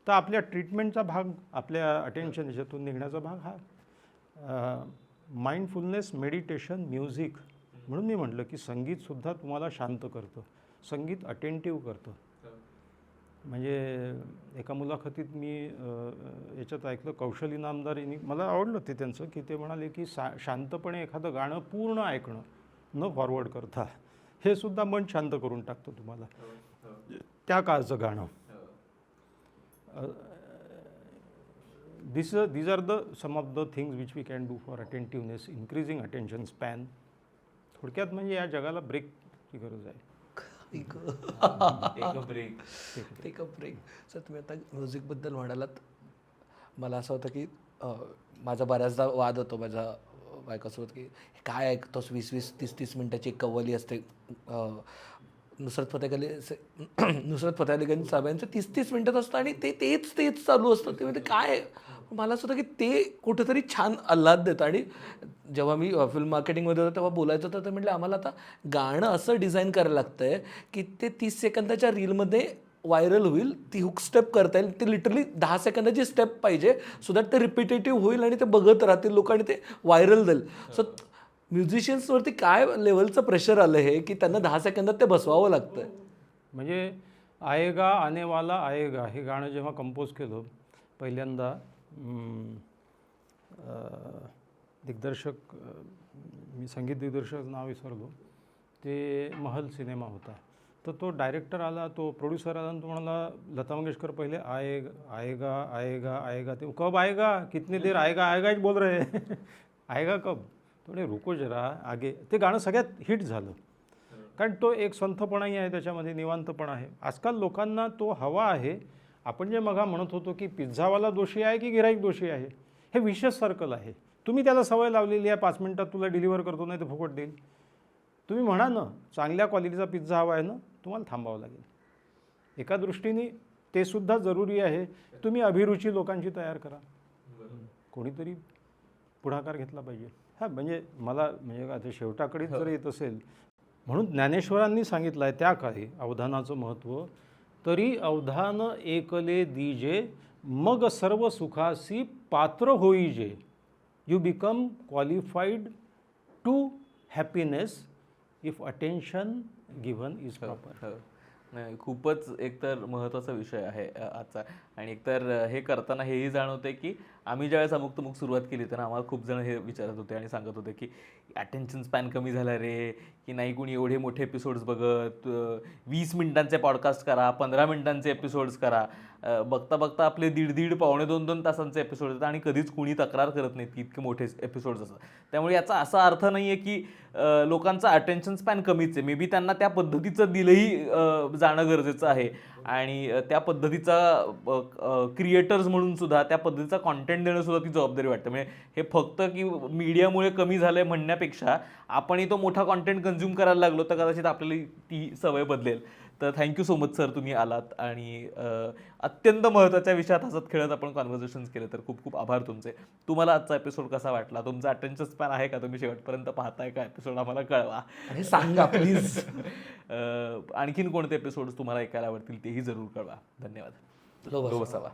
तर आपल्या ट्रीटमेंटचा भाग, आपल्या अटेन्शन याच्यातून निघण्याचा भाग हा माइंडफुलनेस, मेडिटेशन, म्युझिक. म्हणून मी म्हटलं की संगीतसुद्धा तुम्हाला शांत करतं, संगीत अटेंटिव्ह करतं. म्हणजे एका मुलाखतीत मी याच्यात ऐकलं, कौशल इनामदार यांनी, मला आवडलं ते त्यांचं, की ते म्हणाले की शांतपणे एखादं गाणं पूर्ण ऐकणं न फॉरवर्ड करता, हे सुद्धा मन शांत करून टाकतं तुम्हाला, त्या काळचं गाणं. these are the some of the things which we can do for attentiveness, increasing attention span. थोडक्यात म्हणजे या जगाला ब्रेकची गरज आहे. एक break. Take a break. Sir तुम्ही आता म्युझिकबद्दल म्हणालात, मला असं होतं की माझा बऱ्याचदा वाद होतो माझ्या बायकोसोबत की काय ऐकतोस 20-20, 30-30 मिनटाची एक कव्वाली असते. नुसरत फतेह अली गंज साहेबांचं 30-30 मिनटात असतं आणि तेच चालू असतं. ते म्हणजे काय, मला असं होतं की ते कुठेतरी छान आल्हाद देतं. आणि जेव्हा मी फिल्म मार्केटिंगमध्ये होतो तेव्हा बोलायचं होतं, तर म्हटलं आम्हाला आता गाणं असं डिझाईन करायला लागतं आहे की ते 30 सेकंदाच्या रीलमध्ये व्हायरल होईल, ती हुक स्टेप करता येईल. ते लिटरली 10 सेकंदाची स्टेप पाहिजे, सो दॅट ते रिपिटेटिव्ह होईल आणि ते बघत राहतील लोक आणि ते व्हायरल जाईल. सो म्युझिशियन्सवरती काय लेवलचं प्रेशर आलं हे की त्यांना 10 सेकंदात ते बसवावं लागतं. म्हणजे आएगा आने वाला आएगा हे गाणं जेव्हा कंपोज केलं पहिल्यांदा, दिग्दर्शक, मी संगीत दिग्दर्शक नाव विसरलो, ते महल सिनेमा होता. तर तो डायरेक्टर आला, तो प्रोड्युसर आला आणि तो म्हणाला, लता मंगेशकर पहिले आएगा आएगा आएगा, ते कब आएगा, कितनी देर आएगा आएगा बोल रहे आएगा कब, थोडे रुको जरा आगे. ते गाणं सगळ्यात हिट झालं, कारण तो एक संथपणाही आहे त्याच्यामध्ये, निवांतपणा आहे. आजकाल लोकांना तो हवा आहे. आपण जे मघा म्हणत होतो की पिझ्झावाला दोषी आहे की गिराईक दोषी आहे, हे विशेष सर्कल आहे. तुम्ही त्याला सवय लावलेली आहे, 5 मिनटात तुला डिलिव्हर करतो, नाही तर फुकट देईल. तुम्ही म्हणा ना चांगल्या क्वालिटीचा पिझ्झा हवा आहे ना, तुम्हाला थांबावं लागेल. एका दृष्टीने ते सुद्धा जरुरी आहे. तुम्ही अभिरुची लोकांची तयार करा, कोणीतरी पुढाकार घेतला पाहिजे. हां, म्हणजे मला म्हणजे आता शेवटाकडेच जर येत असेल, म्हणून ज्ञानेश्वरांनी सांगितलं आहे त्या काळी अवधानाचं महत्त्व, तरी अवधान एकले दीजे, मग सर्व सुखासी पात्र होईजे. You become qualified to happiness if attention given is proper. नाही, खूपच एकतर महत्त्वाचा विषय आहे आजचा. आणि एकतर हे करताना हेही जाणवते की आम्ही ज्यावेळेस अमुक सुरुवात केली तर आम्हाला खूप जण हे विचारत होते आणि सांगत होते की अटेन्शन स्पॅन कमी झाला रे, की नाही कुणी एवढे मोठे एपिसोड्स बघत, 20 मिनिटांचे पॉडकास्ट करा, 15 मिनिटांचे एपिसोड्स करा. बघता बघता आपले 1.5 पावणे 2 तासांचे एपिसोड येतात आणि कधीच कुणी तक्रार करत नाहीत की इतके मोठे एपिसोड्स असतात. त्यामुळे याचा असा अर्थ नाही आहे की लोकांचा अटेन्शन स्पॅन कमीच आहे. मे बी त्यांना त्या पद्धतीचं दिलंही जाणं गरजेचं आहे आणि त्या पद्धतीचा क्रिएटर्स म्हणून सुद्धा त्या पद्धतीचा कॉन्टेंट देणं सुद्धा ती जबाबदारी वाटते. म्हणजे हे फक्त की मीडियामुळे कमी झालं आहे म्हणण्यापेक्षा आपणही तो मोठा कॉन्टेंट कन्झ्युम करायला लागलो तर कदाचित आपल्याला ती सवय बदलेल. तर थँक्यू सो मच सर, तुम्ही आलात आणि अत्यंत महत्त्वाच्या विषयात हसत खेळत आपण कॉन्व्हर्सेशन्स केले, तर खूप खूप आभार तुमचे. तुम्हाला आजचा एपिसोड कसा वाटला? तुमचा अटेन्शन स्पॅन आहे का? तुम्ही शेवटपर्यंत पाहताय का एपिसोड? आम्हाला कळवा आणि सांगा प्लीज. आणखीन कोणते एपिसोड्स तुम्हाला ऐकायला आवडतील तेही जरूर कळवा. धन्यवाद. लो बसावा.